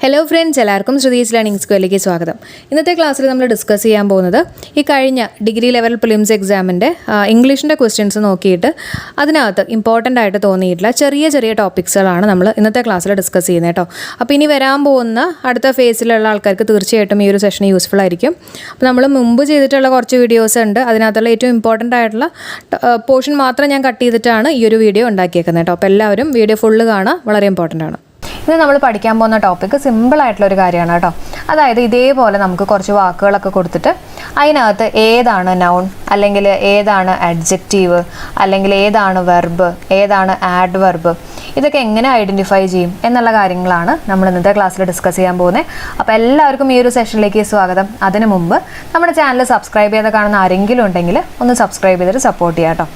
Hello friends, എല്ലാവർക്കും Shruthi's learning സ്കൂളിലേക്ക് സ്വാഗതം. ഇന്നത്തെ ക്ലാസ്സിൽ നമ്മൾ ഡിസ്കസ് ചെയ്യാൻ പോകുന്നത് ഈ കഴിഞ്ഞ ഡിഗ്രി ലെവൽ പ്രിലിംസ് എക്സാമിൻ്റെ ഇംഗ്ലീഷിൻ്റെ ക്വസ്റ്റ്യൻസ് നോക്കിയിട്ട് അതിനകത്ത് ഇമ്പോർട്ടൻ്റ് ആയിട്ട് തോന്നിയിട്ടുള്ള ചെറിയ ചെറിയ ടോപ്പിക്സുകളാണ് നമ്മൾ ഇന്നത്തെ ക്ലാസ്സിൽ ഡിസ്കസ് ചെയ്യുന്നത് കേട്ടോ. അപ്പോൾ ഇനി വരാൻ പോകുന്ന അടുത്ത ഫേസിലുള്ള ആൾക്കാർക്ക് തീർച്ചയായിട്ടും ഈ ഒരു സെഷൻ യൂസ്ഫുൾ ആയിരിക്കും. അപ്പോൾ നമ്മൾ മുമ്പ് ചെയ്തിട്ടുള്ള കുറച്ച് വീഡിയോസ് ഉണ്ട്, അതിനകത്തുള്ള ഏറ്റവും ഇമ്പോർട്ടൻ്റ് ആയിട്ടുള്ള പോർഷൻ മാത്രം ഞാൻ കട്ട് ചെയ്തിട്ടാണ് ഈ ഒരു വീഡിയോ ഉണ്ടാക്കിയേക്കുന്നത് കേട്ടോ. അപ്പോൾ എല്ലാവരും വീഡിയോ ഫുള്ള് കാണുക, വളരെ ഇമ്പോർട്ടൻ്റ് ആണ്. ഇത് നമ്മൾ പഠിക്കാൻ പോകുന്ന ടോപ്പിക്ക് സിമ്പിളായിട്ടുള്ളൊരു കാര്യമാണ് കേട്ടോ. അതായത് ഇതേപോലെ നമുക്ക് കുറച്ച് വാക്കുകളൊക്കെ കൊടുത്തിട്ട് അതിനകത്ത് ഏതാണ് നൗൺ, അല്ലെങ്കിൽ ഏതാണ് അഡ്ജക്റ്റീവ്, അല്ലെങ്കിൽ ഏതാണ് വെർബ്, ഏതാണ് ആഡ്വർബ്, ഇതൊക്കെ എങ്ങനെ ഐഡൻറ്റിഫൈ ചെയ്യും എന്നുള്ള കാര്യങ്ങളാണ് നമ്മൾ ഇന്നത്തെ ക്ലാസ്സിൽ ഡിസ്കസ് ചെയ്യാൻ പോകുന്നത്. അപ്പോൾ എല്ലാവർക്കും ഈ ഒരു സെഷനിലേക്ക് സ്വാഗതം. അതിനു മുമ്പ് നമ്മുടെ ചാനൽ സബ്സ്ക്രൈബ് ചെയ്ത് കാണുന്ന ആരെങ്കിലും ഉണ്ടെങ്കിൽ ഒന്ന് സബ്സ്ക്രൈബ് ചെയ്തിട്ട് സപ്പോർട്ട് ചെയ്യാം കേട്ടോ.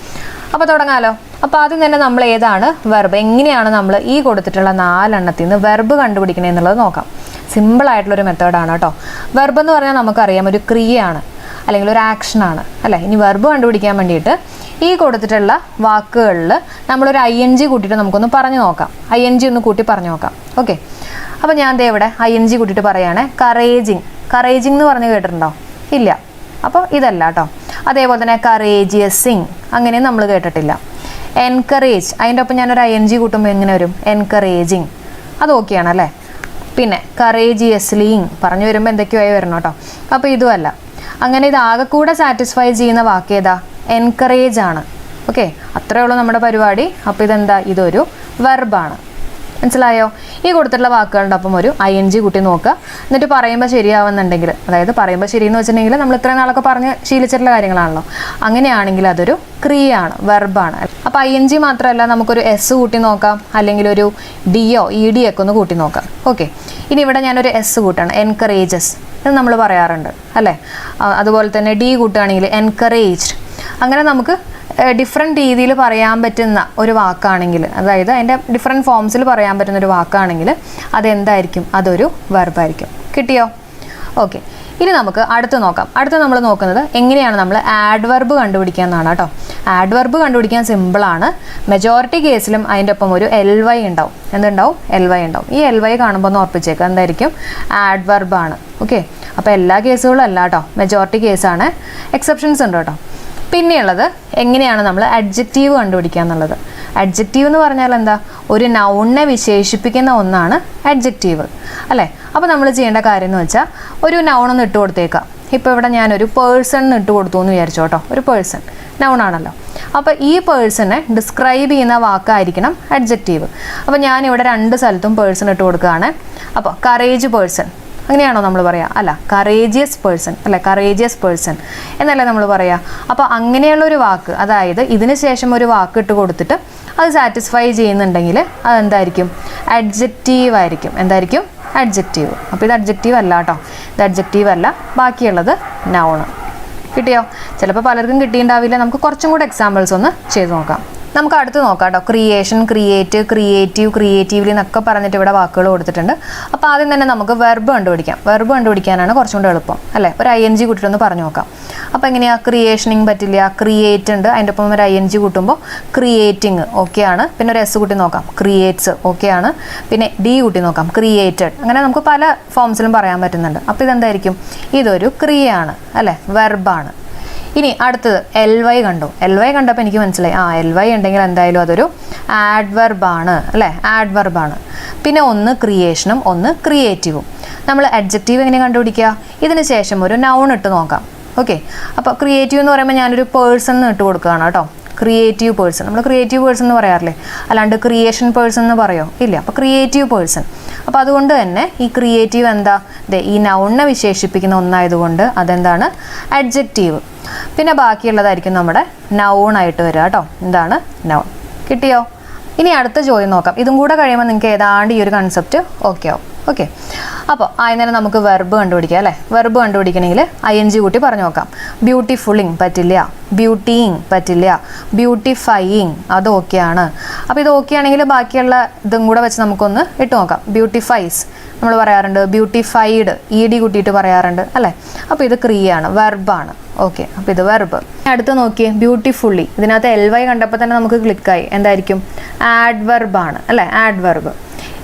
അപ്പോൾ തുടങ്ങാമല്ലോ. അപ്പോൾ ആദ്യം തന്നെ നമ്മൾ ഏതാണ് വെർബ്, എങ്ങനെയാണ് നമ്മൾ ഈ കൊടുത്തിട്ടുള്ള 4 എണ്ണത്തിൽ നിന്ന് വെർബ് കണ്ടുപിടിക്കണേ എന്നുള്ളത് നോക്കാം. സിമ്പിളായിട്ടുള്ളൊരു മെത്തേഡാണ് കേട്ടോ. വെർബ് എന്ന് പറഞ്ഞാൽ നമുക്കറിയാം ഒരു ക്രിയയാണ് അല്ലെങ്കിൽ ഒരു ആക്ഷനാണ് അല്ലേ. ഇനി വെർബ് കണ്ടുപിടിക്കാൻ വേണ്ടിയിട്ട് ഈ കൊടുത്തിട്ടുള്ള വാക്കുകളിൽ നമ്മളൊരു ING കൂട്ടിയിട്ട് നമുക്കൊന്ന് പറഞ്ഞു നോക്കാം. ING ഒന്ന് കൂട്ടി പറഞ്ഞു നോക്കാം. ഓക്കെ, അപ്പോൾ ഞാൻ ദേ ഇവിടെ ING കൂട്ടിയിട്ട് പറയുകയാണെ. കറേജിങ്, കറേജിങ് എന്ന് പറഞ്ഞ് കേട്ടിട്ടുണ്ടോ? ഇല്ല. അപ്പോൾ ഇതല്ല കേട്ടോ. അതേപോലെ തന്നെ കറേജിയസിങ്, അങ്ങനെയും നമ്മൾ കേട്ടിട്ടില്ല. എൻകറേജ്, അതിൻ്റെ ഒപ്പം ഞാനൊരു ING കൂട്ടുമ്പോൾ എങ്ങനെ വരും? എൻകറേജിങ്, അത് ഓക്കെയാണ് അല്ലേ. പിന്നെ കറേജിയസ്ലിങ് പറഞ്ഞു വരുമ്പോൾ എന്തൊക്കെയോ ആയി വരണം കേട്ടോ. അപ്പോൾ ഇതുമല്ല. അങ്ങനെ ഇതാകെ കൂടെ സാറ്റിസ്ഫൈ ചെയ്യുന്ന വാക്ക് ഏതാ? എൻകറേജ് ആണ്. ഓക്കെ, അത്രയേ ഉള്ളൂ നമ്മുടെ പരിപാടി. അപ്പോൾ ഇതെന്താ? ഇതൊരു വെർബാണ്. മനസ്സിലായോ? ഈ കൊടുത്തിട്ടുള്ള വാക്കുകളുടെ ഒപ്പം ഒരു ING കൂട്ടി നോക്കുക. എന്നിട്ട് പറയുമ്പോൾ ശരിയാവുന്നുണ്ടെങ്കിൽ, അതായത് പറയുമ്പോൾ ശരിയെന്ന് വെച്ചിട്ടുണ്ടെങ്കിൽ നമ്മൾ ഇത്രയും നാളൊക്കെ പറഞ്ഞ് ശീലിച്ചിട്ടുള്ള കാര്യങ്ങളാണല്ലോ, അങ്ങനെയാണെങ്കിൽ അതൊരു ക്രിയയാണ്, വെർബാണ്. അപ്പോൾ ING മാത്രമല്ല, നമുക്കൊരു S കൂട്ടി നോക്കാം, അല്ലെങ്കിൽ ഒരു DO ED ഒക്കെ ഒന്ന് കൂട്ടി നോക്കാം. ഓക്കെ, ഇനി ഇവിടെ ഞാനൊരു S കൂട്ടാണ്, എൻകറേജസ് എന്ന് നമ്മൾ പറയാറുണ്ട് അല്ലേ. അതുപോലെ തന്നെ D കൂട്ടുകയാണെങ്കിൽ എൻകറേജ്ഡ്. അങ്ങനെ നമുക്ക് ഡിഫറെൻറ്റ് രീതിയിൽ പറയാൻ പറ്റുന്ന ഒരു വാക്കാണെങ്കിൽ, അതായത് അതിൻ്റെ ഡിഫറെൻറ്റ് ഫോംസിൽ പറയാൻ പറ്റുന്ന ഒരു വാക്കാണെങ്കിൽ അതെന്തായിരിക്കും? അതൊരു വെർബായിരിക്കും. കിട്ടിയോ? ഓക്കെ, ഇനി നമുക്ക് അടുത്ത് നോക്കാം. അടുത്ത് നമ്മൾ നോക്കുന്നത് എങ്ങനെയാണ് നമ്മൾ ആഡ്വർബ് കണ്ടുപിടിക്കുക എന്നാണ് കേട്ടോ. ആഡ്വർബ് കണ്ടുപിടിക്കാൻ സിമ്പിളാണ്. മെജോറിറ്റി കേസിലും അതിൻ്റെ ഒപ്പം ഒരു LY ഉണ്ടാവും. എന്തുണ്ടാവും? LY ഉണ്ടാവും. ഈ LY കാണുമ്പോൾ ഒന്ന് ഉറപ്പിച്ചേക്കുക, എന്തായിരിക്കും? ആഡ്വർബാണ്. ഓക്കെ, അപ്പോൾ എല്ലാ കേസുകളും അല്ല കേട്ടോ, മെജോറിറ്റി കേസാണ്. എക്സെപ്ഷൻസ് ഉണ്ട് കേട്ടോ. പിന്നെയുള്ളത് എങ്ങനെയാണ് നമ്മൾ അഡ്ജക്റ്റീവ് കണ്ടുപിടിക്കുക എന്നുള്ളത്. അഡ്ജക്റ്റീവ് എന്ന് പറഞ്ഞാൽ എന്താ? ഒരു നൗണിനെ വിശേഷിപ്പിക്കുന്ന ഒന്നാണ് അഡ്ജക്റ്റീവ് അല്ലേ. അപ്പോൾ നമ്മൾ ചെയ്യേണ്ട കാര്യം എന്ന് വെച്ചാൽ ഒരു നൗണൊന്ന് ഇട്ട് കൊടുത്തേക്കാം. ഇപ്പോൾ ഇവിടെ ഞാനൊരു പേഴ്സൺ ഇട്ട് കൊടുത്തു എന്ന് വിചാരിച്ചോ കേട്ടോ. ഒരു പേഴ്സൺ നൗണാണല്ലോ. അപ്പോൾ ഈ പേഴ്സണെ ഡിസ്ക്രൈബ് ചെയ്യുന്ന വാക്കായിരിക്കണം അഡ്ജക്റ്റീവ്. അപ്പോൾ ഞാനിവിടെ 2 സ്ഥലത്തും പേഴ്സൺ ഇട്ട് കൊടുക്കുകയാണ്. അപ്പോൾ കറേജ് പേഴ്സൺ, അങ്ങനെയാണോ നമ്മൾ പറയുക? അല്ല, കറേജിയസ് പേഴ്സൺ അല്ലെ, കറേജിയസ് പേഴ്സൺ എന്നല്ലേ നമ്മൾ പറയുക. അപ്പോൾ അങ്ങനെയുള്ളൊരു വാക്ക്, അതായത് ഇതിന് ശേഷം ഒരു വാക്ക് ഇട്ട് കൊടുത്തിട്ട് അത് സാറ്റിസ്ഫൈ ചെയ്യുന്നുണ്ടെങ്കിൽ അതെന്തായിരിക്കും? അഡ്ജക്റ്റീവ് ആയിരിക്കും. എന്തായിരിക്കും? അഡ്ജക്റ്റീവ്. അപ്പോൾ ഇത് അഡ്ജക്റ്റീവ് അല്ല കേട്ടോ, ഇത് അഡ്ജക്റ്റീവ് അല്ല. ബാക്കിയുള്ളത് നൗണ്. കിട്ടിയോ? ചിലപ്പോൾ പലർക്കും കിട്ടിയിട്ടുണ്ടാവില്ല. നമുക്ക് കുറച്ചും കൂടെ എക്സാമ്പിൾസ് ഒന്ന് ചെയ്ത് നോക്കാം. നമുക്ക് അടുത്ത് നോക്കാം കേട്ടോ. ക്രിയേഷൻ, ക്രിയേറ്റ്, ക്രിയേറ്റീവ്, ക്രിയേറ്റീവ്ലി എന്നൊക്കെ പറഞ്ഞിട്ട് ഇവിടെ വാക്കുകൾ കൊടുത്തിട്ടുണ്ട്. അപ്പോൾ ആദ്യം തന്നെ നമുക്ക് വെർബ് കണ്ടുപിടിക്കാം. വെർബ് കണ്ടുപിടിക്കാനാണ് കുറച്ചും കൂടെ എളുപ്പം അല്ലേ. ഒരു ING കൂട്ടിയിട്ടൊന്ന് പറഞ്ഞു നോക്കാം. അപ്പോൾ എങ്ങനെയാണ്? ക്രിയേഷനിങ് പറ്റില്ല, ക്രിയേറ്റ് ഉണ്ട്, അതിൻ്റെ ഒപ്പം ഒരു ING കൂട്ടുമ്പോൾ ക്രിയേറ്റിംഗ് ഓക്കെയാണ്. പിന്നെ ഒരു S കൂട്ടി നോക്കാം, ക്രിയേറ്റ്സ് ഓക്കെയാണ്. പിന്നെ D കൂട്ടി നോക്കാം, ക്രിയേറ്റഡ്. അങ്ങനെ നമുക്ക് പല ഫോംസിലും പറയാൻ പറ്റുന്നുണ്ട്. അപ്പോൾ ഇതെന്തായിരിക്കും? ഇതൊരു ക്രിയയാണ് അല്ലേ, വെർബാണ്. ഇനി അടുത്തത് LY കണ്ടു. LY കണ്ടപ്പോൾ എനിക്ക് മനസ്സിലായി, LY ഉണ്ടെങ്കിൽ എന്തായാലും അതൊരു ആഡ്വർബാണ് അല്ലേ, ആഡ്വർബാണ്. പിന്നെ ഒന്ന് ക്രിയേഷനും ഒന്ന് ക്രിയേറ്റീവും. നമ്മൾ അഡ്ജക്റ്റീവ് എങ്ങനെ കണ്ടുപിടിക്കുക? ഇതിന് ശേഷം ഒരു നൗൺ ഇട്ട് നോക്കാം. ഓക്കെ, അപ്പോൾ ക്രിയേറ്റീവ് എന്ന് പറയുമ്പോൾ ഞാനൊരു പേഴ്സൺ ഇട്ട് കൊടുക്കുകയാണ് കേട്ടോ. ക്രിയേറ്റീവ് പേഴ്സൺ, നമ്മൾ ക്രിയേറ്റീവ് പേഴ്സൺ എന്ന് പറയാറില്ലേ, അല്ലാണ്ട് ക്രിയേഷൻ പേഴ്സൺ എന്ന് പറയോ? ഇല്ല. അപ്പോൾ ക്രിയേറ്റീവ് പേഴ്സൺ. അപ്പോൾ അതുകൊണ്ട് തന്നെ ഈ ക്രിയേറ്റീവ് എന്താ? ഈ നൗണിനെ വിശേഷിപ്പിക്കുന്ന ഒന്നായതുകൊണ്ട് അതെന്താണ്? അഡ്ജക്റ്റീവ്. പിന്നെ ബാക്കിയുള്ളതായിരിക്കും നമ്മുടെ നൗണായിട്ട് വരിക കേട്ടോ. എന്താണ്? നൗൺ. കിട്ടിയോ? ഇനി അടുത്ത ചോദ്യം നോക്കാം. ഇതും കൂടെ കഴിയുമ്പോൾ നിങ്ങൾക്ക് ഏതാണ്ട് ഈ ഒരു കൺസെപ്റ്റ് ഓക്കെ ആവും. ഓക്കെ, അപ്പോൾ ആദ്യം നമുക്ക് വെർബ് കണ്ടുപിടിക്കാം അല്ലേ. വെർബ് കണ്ടുപിടിക്കണമെങ്കിൽ ING കൂട്ടി പറഞ്ഞു നോക്കാം. ബ്യൂട്ടിഫുള്ളിങ് പറ്റില്ല, ബ്യൂട്ടിയിങ് പറ്റില്ല, ബ്യൂട്ടിഫൈയിങ് അത് ഓക്കെയാണ്. അപ്പോൾ ഇത് ഓക്കെ ആണെങ്കിൽ ബാക്കിയുള്ള ഇതും കൂടെ വെച്ച് നമുക്കൊന്ന് ഇട്ട് നോക്കാം. ബ്യൂട്ടിഫൈസ് നമ്മൾ പറയാറുണ്ട്, ബ്യൂട്ടിഫൈഡ് ED കൂട്ടിയിട്ട് പറയാറുണ്ട് അല്ലേ. അപ്പോൾ ഇത് ക്രിയയാണ്, വെർബാണ്. ഓക്കെ, അപ്പോൾ ഇത് വെർബ്. അടുത്ത് നോക്കിയേ, ബ്യൂട്ടിഫുള്ളി. ഇതിനകത്ത് LY കണ്ടപ്പോൾ തന്നെ നമുക്ക് ക്ലിക്കായി. എന്തായിരിക്കും? ആഡ്വർബാണ് അല്ലേ, ആഡ്വർബ്.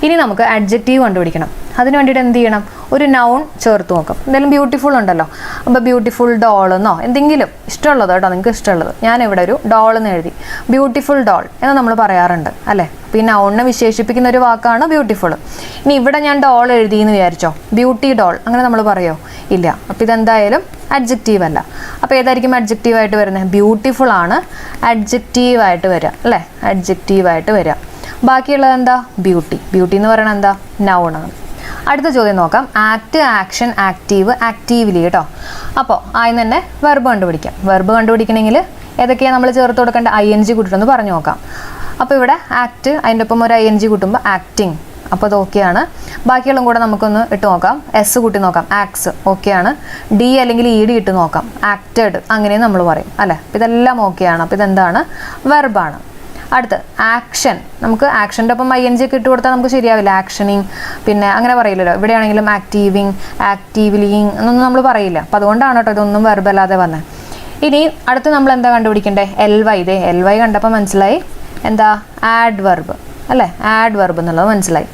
ഇനി നമുക്ക് അഡ്ജക്റ്റീവ് കണ്ടുപിടിക്കണം. അതിന് വേണ്ടിയിട്ട് എന്ത് ചെയ്യണം? ഒരു നൗൺ ചേർത്ത് നോക്കാം. എന്തായാലും ബ്യൂട്ടിഫുൾ ഉണ്ടല്ലോ, അപ്പോൾ ബ്യൂട്ടിഫുൾ ഡോൾ എന്നോ എന്തെങ്കിലും ഇഷ്ടമുള്ളത് കേട്ടോ, നിങ്ങൾക്ക് ഇഷ്ടമുള്ളത്. ഞാനിവിടെ ഒരു ഡോൾ എന്ന് എഴുതി, ബ്യൂട്ടിഫുൾ ഡോൾ എന്ന് നമ്മൾ പറയാറുണ്ട് അല്ലേ. അപ്പോൾ ഈ നൗണിനെ വിശേഷിപ്പിക്കുന്ന ഒരു വാക്കാണ് ബ്യൂട്ടിഫുൾ. ഇനി ഇവിടെ ഞാൻ ഡോൾ എഴുതി എന്ന് വിചാരിച്ചോ, ബ്യൂട്ടി ഡോൾ അങ്ങനെ നമ്മൾ പറയുമോ? ഇല്ല. അപ്പോൾ ഇതെന്തായാലും അഡ്ജക്റ്റീവ് അല്ല. അപ്പോൾ ഏതായിരിക്കും അഡ്ജക്റ്റീവായിട്ട് വരുന്നത്? ബ്യൂട്ടിഫുൾ ആണ് അഡ്ജക്റ്റീവായിട്ട് വരിക അല്ലേ, അഡ്ജക്റ്റീവായിട്ട് വരിക. ബാക്കിയുള്ളത് എന്താ? ബ്യൂട്ടി. ബ്യൂട്ടി എന്ന് പറയുന്നത് എന്താ? നൗണാണ്. അടുത്ത ചോദ്യം നോക്കാം. ആക്ട്, ആക്ഷൻ, ആക്റ്റീവ്, ആക്റ്റീവ്ലി കേട്ടോ. അപ്പോൾ ആദ്യം തന്നെ വെർബ് കണ്ടുപിടിക്കാം. വെർബ് കണ്ടുപിടിക്കണമെങ്കിൽ ഏതൊക്കെയാണ് നമ്മൾ ചേർത്ത് കൊടുക്കേണ്ട? ING കൂട്ടിട്ടൊന്ന് പറഞ്ഞു നോക്കാം. അപ്പോൾ ഇവിടെ ആക്ട്, അതിൻ്റെ ഒപ്പം ഒരു ING കൂട്ടുമ്പോൾ ആക്ടിങ്, അപ്പോൾ അത് ഓക്കെയാണ്. ബാക്കിയുള്ള കൂടെ നമുക്കൊന്ന് ഇട്ട് നോക്കാം. എസ് കൂട്ടി നോക്കാം, ആക്സ് ഓക്കെയാണ്. ഡി അല്ലെങ്കിൽ ED ഇട്ട് നോക്കാം, ആക്റ്റഡ് അങ്ങനെ നമ്മൾ പറയും അല്ലേ. അപ്പോൾ ഇതെല്ലാം ഓക്കെയാണ്. അപ്പോൾ ഇതെന്താണ്? വെർബാണ്. അടുത്ത് ആക്ഷൻ. നമുക്ക് ആക്ഷൻ്റെ ഒപ്പം ING ഒക്കെ ഇട്ട് കൊടുത്താൽ നമുക്ക് ശരിയാവില്ല. ആക്ഷനിങ് പിന്നെ അങ്ങനെ പറയില്ലല്ലോ. ഇവിടെയാണെങ്കിലും ആക്റ്റീവിങ്, ആക്റ്റീവ്ലിങ് എന്നൊന്നും നമ്മൾ പറയില്ല. അപ്പോൾ അതുകൊണ്ടാണ് കേട്ടോ ഇതൊന്നും വെർബല്ലാതെ വന്നത്. ഇനി അടുത്ത് നമ്മൾ എന്താ കണ്ടുപിടിക്കണ്ടേ? LY. ഇതേ LY കണ്ടപ്പോൾ മനസ്സിലായി എന്താ? ആഡ് വെർബ് അല്ലേ, ആഡ് വെർബ് എന്നുള്ളത് മനസ്സിലായി.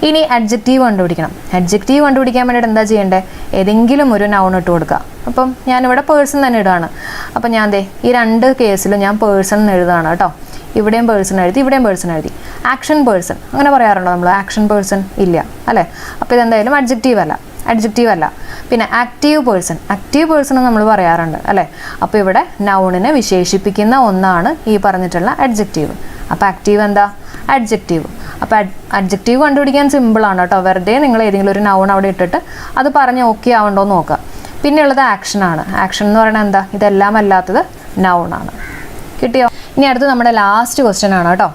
ഇനി അഡ്ജക്റ്റീവ് കണ്ടുപിടിക്കണം. അഡ്ജക്റ്റീവ് കണ്ടുപിടിക്കാൻ വേണ്ടിയിട്ട് എന്താ ചെയ്യേണ്ടത്? ഏതെങ്കിലും ഒരു നൗൺ ഇട്ട് കൊടുക്കുക. അപ്പം ഞാനിവിടെ പേഴ്സൺ തന്നെ ഇടുകയാണ്. അപ്പം ഞാൻ ഈ രണ്ട് കേസിലും ഞാൻ പേഴ്സൺ എന്ന് എഴുതുകയാണ് കേട്ടോ. ഇവിടെയും പേഴ്സൺ എഴുതി, ഇവിടെയും പേഴ്സൺ എഴുതി. ആക്ഷൻ പേഴ്സൺ അങ്ങനെ പറയാറുണ്ടോ നമ്മൾ? ആക്ഷൻ പേഴ്സൺ ഇല്ല അല്ലേ. അപ്പോൾ ഇതെന്തായാലും അഡ്ജക്റ്റീവ് അല്ല. പിന്നെ ആക്റ്റീവ് പേഴ്സൺ, ആക്റ്റീവ് പേഴ്സൺ നമ്മൾ പറയാറുണ്ട് അല്ലേ. അപ്പോൾ ഇവിടെ നൗണിനെ വിശേഷിപ്പിക്കുന്ന ഒന്നാണ് ഈ പറഞ്ഞിട്ടുള്ള അഡ്ജക്റ്റീവ്. അപ്പോൾ ആക്റ്റീവ് എന്താ? അഡ്ജക്റ്റീവ്. അപ്പോൾ അഡ്ജക്റ്റീവ് കണ്ടുപിടിക്കാൻ സിമ്പിളാണ് കേട്ടോ. വെറുതെ നിങ്ങൾ ഏതെങ്കിലും ഒരു നൗൺ അവിടെ ഇട്ടിട്ട് അത് പറഞ്ഞ് ഓക്കെ ആവണ്ടോ എന്ന് നോക്കുക. പിന്നെയുള്ളത് ആക്ഷനാണ്. ആക്ഷൻ എന്ന് പറയുന്നത് എന്താ? ഇതെല്ലാം അല്ലാത്തത് നൗണാണ്. കിട്ടിയോ? ഇനി അടുത്ത് നമ്മുടെ ലാസ്റ്റ് ക്വസ്റ്റ്യൻ ആണ് കേട്ടോ.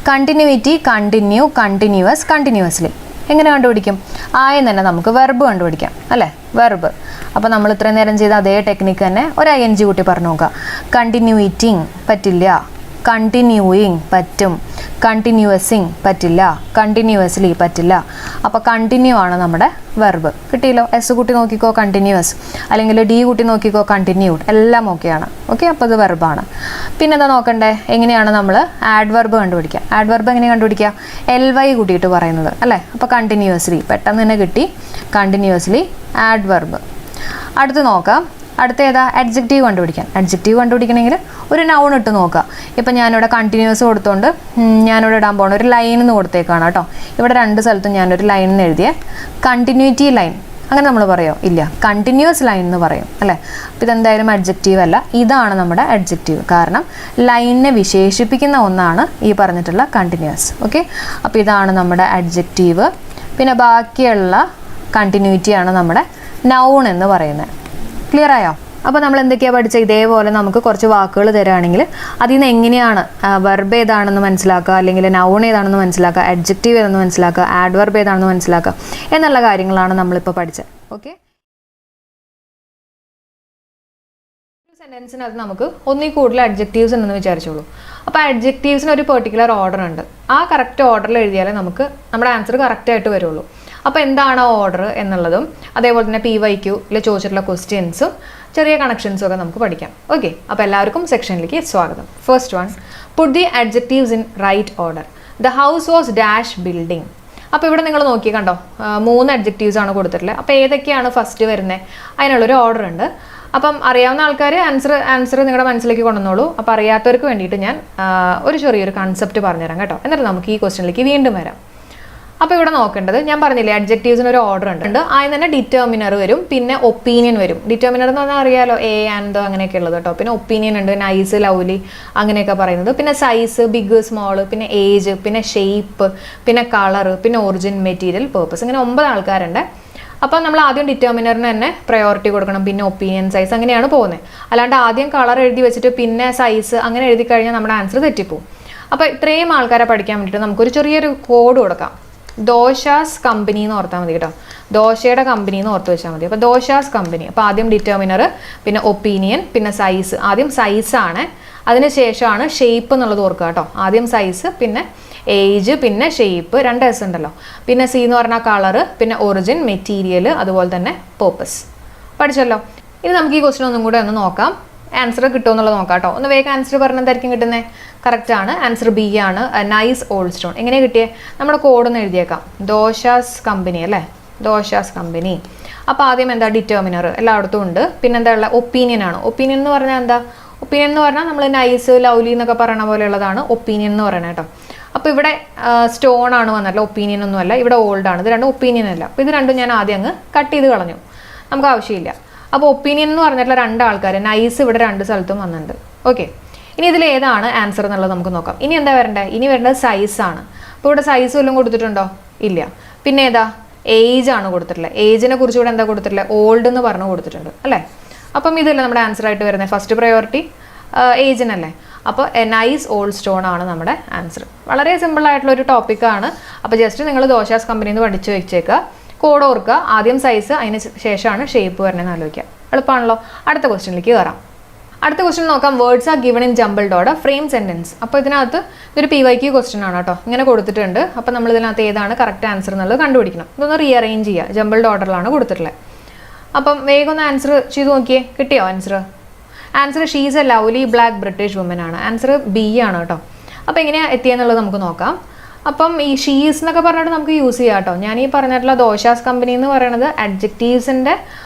കണ്ടിന്യൂയിറ്റി, കണ്ടിന്യൂ, കണ്ടിന്യൂവസ്, കണ്ടിന്യൂവസ്ലി എങ്ങനെ കണ്ടുപിടിക്കും? ആദ്യം തന്നെ നമുക്ക് വെർബ് കണ്ടുപിടിക്കാം അല്ലേ, വെർബ്. അപ്പോൾ നമ്മൾ ഇത്രയും നേരം ചെയ്ത അതേ ടെക്നിക്ക് തന്നെ ഒരു ING കൂട്ടി പറഞ്ഞു നോക്കുക. കണ്ടിന്യൂയിറ്റിങ് പറ്റില്ല, കണ്ടിന്യൂയിങ് പറ്റും, കണ്ടിന്യൂവസിങ് പറ്റില്ല, കണ്ടിന്യൂവസ്ലി പറ്റില്ല. അപ്പോൾ കണ്ടിന്യൂ ആണ് നമ്മുടെ വെർബ്. കിട്ടിയല്ലോ? എസ് കൂട്ടി നോക്കിക്കോ കണ്ടിന്യൂവസ്, അല്ലെങ്കിൽ D കൂട്ടി നോക്കിക്കോ കണ്ടിന്യൂഡ്, എല്ലാം ഓക്കെയാണ്. ഓക്കെ, അപ്പോൾ അത് വെർബാണ്. പിന്നെ എന്താ നോക്കണ്ടേ? എങ്ങനെയാണ് നമ്മൾ ആഡ് വെർബ് കണ്ടുപിടിക്കുക? ആഡ് വെർബ് എങ്ങനെ കണ്ടുപിടിക്കുക? LY കൂട്ടിയിട്ട് പറയുന്നത് അല്ലേ. അപ്പോൾ കണ്ടിന്യൂവസ്ലി പെട്ടെന്ന് തന്നെ കിട്ടി, കണ്ടിന്യൂവസ്ലി ആഡ് വെർബ്. അടുത്ത് നോക്കാം. അടുത്ത ഏതാ? അഡ്ജക്റ്റീവ് കണ്ടുപിടിക്കാൻ. അഡ്ജക്റ്റീവ് കണ്ടുപിടിക്കണമെങ്കിൽ ഒരു നൗൺ ഇട്ട് നോക്കുക. ഇപ്പം ഞാനിവിടെ കണ്ടിന്യൂസ് കൊടുത്തുകൊണ്ട് ഞാനിവിടെ ഇടാൻ പോകുന്ന ഒരു ലൈൻ എന്ന് കൊടുത്തേക്കാണ് കേട്ടോ. ഇവിടെ രണ്ട് സ്ഥലത്തും ഞാനൊരു ലൈൻ എന്ന് എഴുതിയേ. കണ്ടിന്യൂറ്റി ലൈൻ അങ്ങനെ നമ്മൾ പറയുമോ? ഇല്ല, കണ്ടിന്യൂസ് ലൈൻ എന്ന് പറയും അല്ലേ. അപ്പോൾ ഇതെന്തായാലും അഡ്ജക്റ്റീവ് അല്ല. ഇതാണ് നമ്മുടെ അഡ്ജക്റ്റീവ്. കാരണം ലൈനിനെ വിശേഷിപ്പിക്കുന്ന ഒന്നാണ് ഈ പറഞ്ഞിട്ടുള്ള കണ്ടിന്യൂസ്. ഓക്കെ, അപ്പോൾ ഇതാണ് നമ്മുടെ അഡ്ജക്റ്റീവ്. പിന്നെ ബാക്കിയുള്ള കണ്ടിന്യൂറ്റിയാണ് നമ്മുടെ നൗൺ എന്ന് പറയുന്നത്. ക്ലിയർ ആയോ? അപ്പോൾ നമ്മൾ എന്തൊക്കെയാണ് പഠിച്ചത്? ഇതേപോലെ നമുക്ക് കുറച്ച് വാക്കുകൾ തരാണെങ്കിൽ അതിൽ നിന്ന് എങ്ങനെയാണ് വെർബ് ഏതാണെന്ന് മനസ്സിലാക്കുക, അല്ലെങ്കിൽ നൗൺ ഏതാണെന്ന് മനസ്സിലാക്കുക, അഡ്ജക്റ്റീവ് ഏതാണെന്ന് മനസ്സിലാക്കുക, ആഡ് വെർബ് ഏതാണെന്ന് മനസ്സിലാക്കുക എന്നുള്ള കാര്യങ്ങളാണ് നമ്മളിപ്പോൾ പഠിച്ചത്. ഓക്കെ, സെൻറ്റൻസിനകത്ത് നമുക്ക് ഒന്നിൽ കൂടുതൽ അഡ്ജക്റ്റീവ്സ് ഉണ്ടെന്ന് വിചാരിച്ചോളൂ. അപ്പോൾ അഡ്ജക്റ്റീവ്സിന് ഒരു പെർട്ടിക്കുലർ ഓർഡർ ഉണ്ട്. ആ കറക്റ്റ് ഓർഡറിൽ എഴുതിയാലേ നമുക്ക് നമ്മുടെ ആൻസർ കറക്റ്റായിട്ട് വരുള്ളൂ. അപ്പോൾ എന്താണ് ഓർഡർ എന്നുള്ളതും അതേപോലെ തന്നെ PYQയിൽ ചോദിച്ചിട്ടുള്ള ക്വസ്റ്റ്യൻസും ചെറിയ കണക്ഷൻസും ഒക്കെ നമുക്ക് പഠിക്കാം. ഓക്കെ, അപ്പോൾ എല്ലാവർക്കും സെക്ഷനിലേക്ക് സ്വാഗതം. First one, put the adjectives in right order. The house was dash building. അപ്പോൾ ഇവിടെ നിങ്ങൾ നോക്കി കണ്ടോ, 3 അഡ്ജക്റ്റീവ്സ് ആണ് കൊടുത്തിട്ടുള്ളത്. അപ്പോൾ ഏതൊക്കെയാണ് ഫസ്റ്റ് വരുന്നത്? അതിനുള്ളൊരു ഓർഡർ ഉണ്ട്. അപ്പം അറിയാവുന്ന ആൾക്കാർ ആൻസർ നിങ്ങളുടെ മനസ്സിലേക്ക് കൊണ്ടുവന്നോളൂ. അപ്പോൾ അറിയാത്തവർക്ക് വേണ്ടിയിട്ട് ഞാൻ ഒരു ചെറിയൊരു കൺസെപ്റ്റ് പറഞ്ഞുതരാം കേട്ടോ. എന്നിട്ട് നമുക്ക് ഈ ക്വസ്റ്റ്യനിലേക്ക് വീണ്ടും വരാം. അപ്പോൾ ഇവിടെ നോക്കേണ്ടത്, ഞാൻ പറഞ്ഞില്ലേ അഡ്ജക്റ്റീവ്സിന് ഒരു ഓർഡർ ഉണ്ട്. ആദ്യം തന്നെ ഡിറ്റർമിനർ വരും, പിന്നെ ഒപ്പീനിയൻ വരും. ഡിറ്റർമിനർ എന്ന് പറഞ്ഞാൽ അറിയാലോ, A and അങ്ങനെയൊക്കെ ഉള്ളത് കേട്ടോ. പിന്നെ ഒപ്പീനിയൻ ഉണ്ട്, നൈസ്, ലവ്ലി അങ്ങനെയൊക്കെ പറയുന്നത്. പിന്നെ സൈസ്, ബിഗ്, സ്മോൾ, പിന്നെ ഏജ്, പിന്നെ ഷേപ്പ്, പിന്നെ കളർ, പിന്നെ ഒറിജിൻ, മെറ്റീരിയൽ, പേർപ്പസ്. ഇങ്ങനെ 9 ആൾക്കാരുണ്ട്. അപ്പോൾ നമ്മൾ ആദ്യം ഡിറ്റർമിനറിന് തന്നെ പ്രയോറിറ്റി കൊടുക്കണം, പിന്നെ ഒപ്പീനിയൻ, സൈസ് അങ്ങനെയാണ് പോകുന്നത്. അല്ലാണ്ട് ആദ്യം കളർ എഴുതി വെച്ചിട്ട് പിന്നെ സൈസ് അങ്ങനെ എഴുതി കഴിഞ്ഞാൽ നമ്മുടെ ആൻസർ തെറ്റിപ്പോവും. അപ്പോൾ ഇത്രയും ആൾക്കാരെ പഠിക്കാൻ വേണ്ടിയിട്ട് നമുക്കൊരു ചെറിയൊരു കോഡ് കൊടുക്കാം. ദോശാസ് കമ്പനി എന്ന് ഓർത്താൽ മതി കേട്ടോ. ദോശയുടെ കമ്പനി എന്ന് ഓർത്ത് വെച്ചാൽ മതി. അപ്പോൾ ദോശാസ് കമ്പനി. അപ്പോൾ ആദ്യം ഡിറ്റർമിനർ, പിന്നെ ഒപ്പീനിയൻ, പിന്നെ സൈസ്. ആദ്യം സൈസാണ്, അതിനുശേഷമാണ് ഷേപ്പ് എന്നുള്ളത് ഓർക്കുക കേട്ടോ. ആദ്യം സൈസ്, പിന്നെ ഏജ്, പിന്നെ ഷേപ്പ്, 2 S ഉണ്ടല്ലോ. പിന്നെ C എന്ന് പറഞ്ഞാൽ കളറ്, പിന്നെ ഒറിജിൻ, മെറ്റീരിയൽ, അതുപോലെ തന്നെ പേർപ്പസ്. പഠിച്ചല്ലോ. ഇനി നമുക്ക് ഈ ക്വസ്റ്റ്യൻ ഒന്നും കൂടെ ഒന്ന് നോക്കാം. ആൻസർ കിട്ടുമോ എന്നുള്ളത് നോക്കാം കേട്ടോ. ഒന്ന് വേഗം ആൻസർ പറഞ്ഞെന്തായിരിക്കും കിട്ടുന്നത്? കറക്റ്റാണ്. ആൻസർ ബി ആണ്, നൈസ് ഓൾഡ് സ്റ്റോൺ. എങ്ങനെ കിട്ടിയേ? നമ്മുടെ കോഡൊന്ന് എഴുതിയേക്കാം. ദോശാസ് കമ്പനി അല്ലേ, ദോശാസ് കമ്പനി. അപ്പോൾ ആദ്യം എന്താ ഡിറ്റർമിനർ എല്ലായിടത്തും ഉണ്ട്. പിന്നെന്താ ഉള്ള ഒപ്പീനിയൻ ആണ്. ഒപ്പീനിയൻ എന്ന് പറഞ്ഞാൽ എന്താ? ഒപ്പീനിയൻ എന്ന് പറഞ്ഞാൽ നമ്മൾ നൈസ് ലവ്ലി എന്നൊക്കെ പറയണ പോലെയുള്ളതാണ് ഒപ്പീനിയൻ എന്ന് പറയുന്നത് കേട്ടോ. അപ്പോൾ ഇവിടെ സ്റ്റോൺ ആണ് വന്നല്ലോ, ഒപ്പീനിയൻ ഒന്നും അല്ല. ഇവിടെ ഓൾഡ് ആണ്. ഇത് രണ്ടും ഒപ്പീനിയൻ അല്ല. അപ്പോൾ ഇത് രണ്ടും ഞാൻ ആദ്യം അങ്ങ് കട്ട് ചെയ്ത് കളഞ്ഞു, നമുക്ക് ആവശ്യമില്ല. അപ്പോൾ ഒപ്പീനിയൻ എന്ന് പറഞ്ഞിട്ടുള്ള രണ്ട് ആൾക്കാർ, നൈസ് ഇവിടെ രണ്ട് സ്ഥലത്തും വന്നിട്ടുണ്ട്. ഓക്കെ, ഇനി ഇതിൽ ഏതാണ് ആൻസർ എന്നുള്ളത് നമുക്ക് നോക്കാം. ഇനി എന്താ വരണ്ടേ? ഇനി വരേണ്ടത് സൈസാണ്. അപ്പോൾ ഇവിടെ സൈസ് വല്ലതും കൊടുത്തിട്ടുണ്ടോ? ഇല്ല. പിന്നെ ഏതാ? ഏജ് ആണ് കൊടുത്തിട്ടുള്ളത്. ഏജിനെ കുറിച്ച് ഇവിടെ എന്താ കൊടുത്തിട്ടുള്ളത്? ഓൾഡ് എന്ന് പറഞ്ഞു കൊടുത്തിട്ടുണ്ട് അല്ലേ. അപ്പം ഇതല്ലേ നമ്മുടെ ആൻസർ ആയിട്ട് വരുന്നത്. ഫസ്റ്റ് പ്രയോറിറ്റി ഏജിനല്ലേ. അപ്പോൾ എ നൈസ് ഓൾഡ് സ്റ്റോൺ ആണ് നമ്മുടെ ആൻസർ. വളരെ സിമ്പിൾ ആയിട്ടുള്ള ഒരു ടോപ്പിക്കാണ്. അപ്പോൾ ജസ്റ്റ് നിങ്ങൾ ദോശാസ് കമ്പനിയിൽ നിന്ന് പഠിച്ചു വെച്ചേക്കുക. കോഡ് ഓർക്കുക. ആദ്യം സൈസ്, അതിന് ശേഷമാണ് ഷേപ്പ് വരണേന്ന് ആലോചിക്കുക. എളുപ്പമാണല്ലോ. അടുത്ത ക്വസ്റ്റ്യനിലേക്ക് കയറാം. അടുത്ത ക്വസ്റ്റ്യൻ നോക്കാം. Words are given in jumbled order, frame sentence. അപ്പോൾ ഇതിനകത്ത് ഇതൊരു PYQ ക്വസ്റ്റ്യൻ ആണ് കേട്ടോ. ഇങ്ങനെ കൊടുത്തിട്ടുണ്ട്. അപ്പോൾ നമ്മൾ ഇതിനകത്ത് ഏതാണ് കറക്റ്റ് ആൻസർ എന്നുള്ളത് കണ്ടുപിടിക്കണം. ഇതൊന്ന് റീഅറേഞ്ച് ചെയ്യുക. ജംബിൾഡ് ഓർഡറിലാണ് കൊടുത്തിട്ടുള്ളത്. അപ്പം വേഗം ഒന്ന് ആൻസർ ചെയ്ത് നോക്കിയേ. കിട്ടിയോ answer? Answer she is a lovely black British woman ആണ്. ആൻസർ ബി ആണ് കേട്ടോ. അപ്പോൾ എങ്ങനെയാണ് എത്തിയെന്നുള്ളത് നമുക്ക് നോക്കാം. അപ്പം ഈ ഷീസ് എന്നൊക്കെ പറഞ്ഞിട്ട് നമുക്ക് യൂസ് ചെയ്യാം കേട്ടോ. ഞാൻ ഈ പറഞ്ഞിട്ടുള്ള ദോശാസ് കമ്പനി എന്ന് പറയുന്നത് അഡ്ജക്റ്റീവ്സിൻ്റെ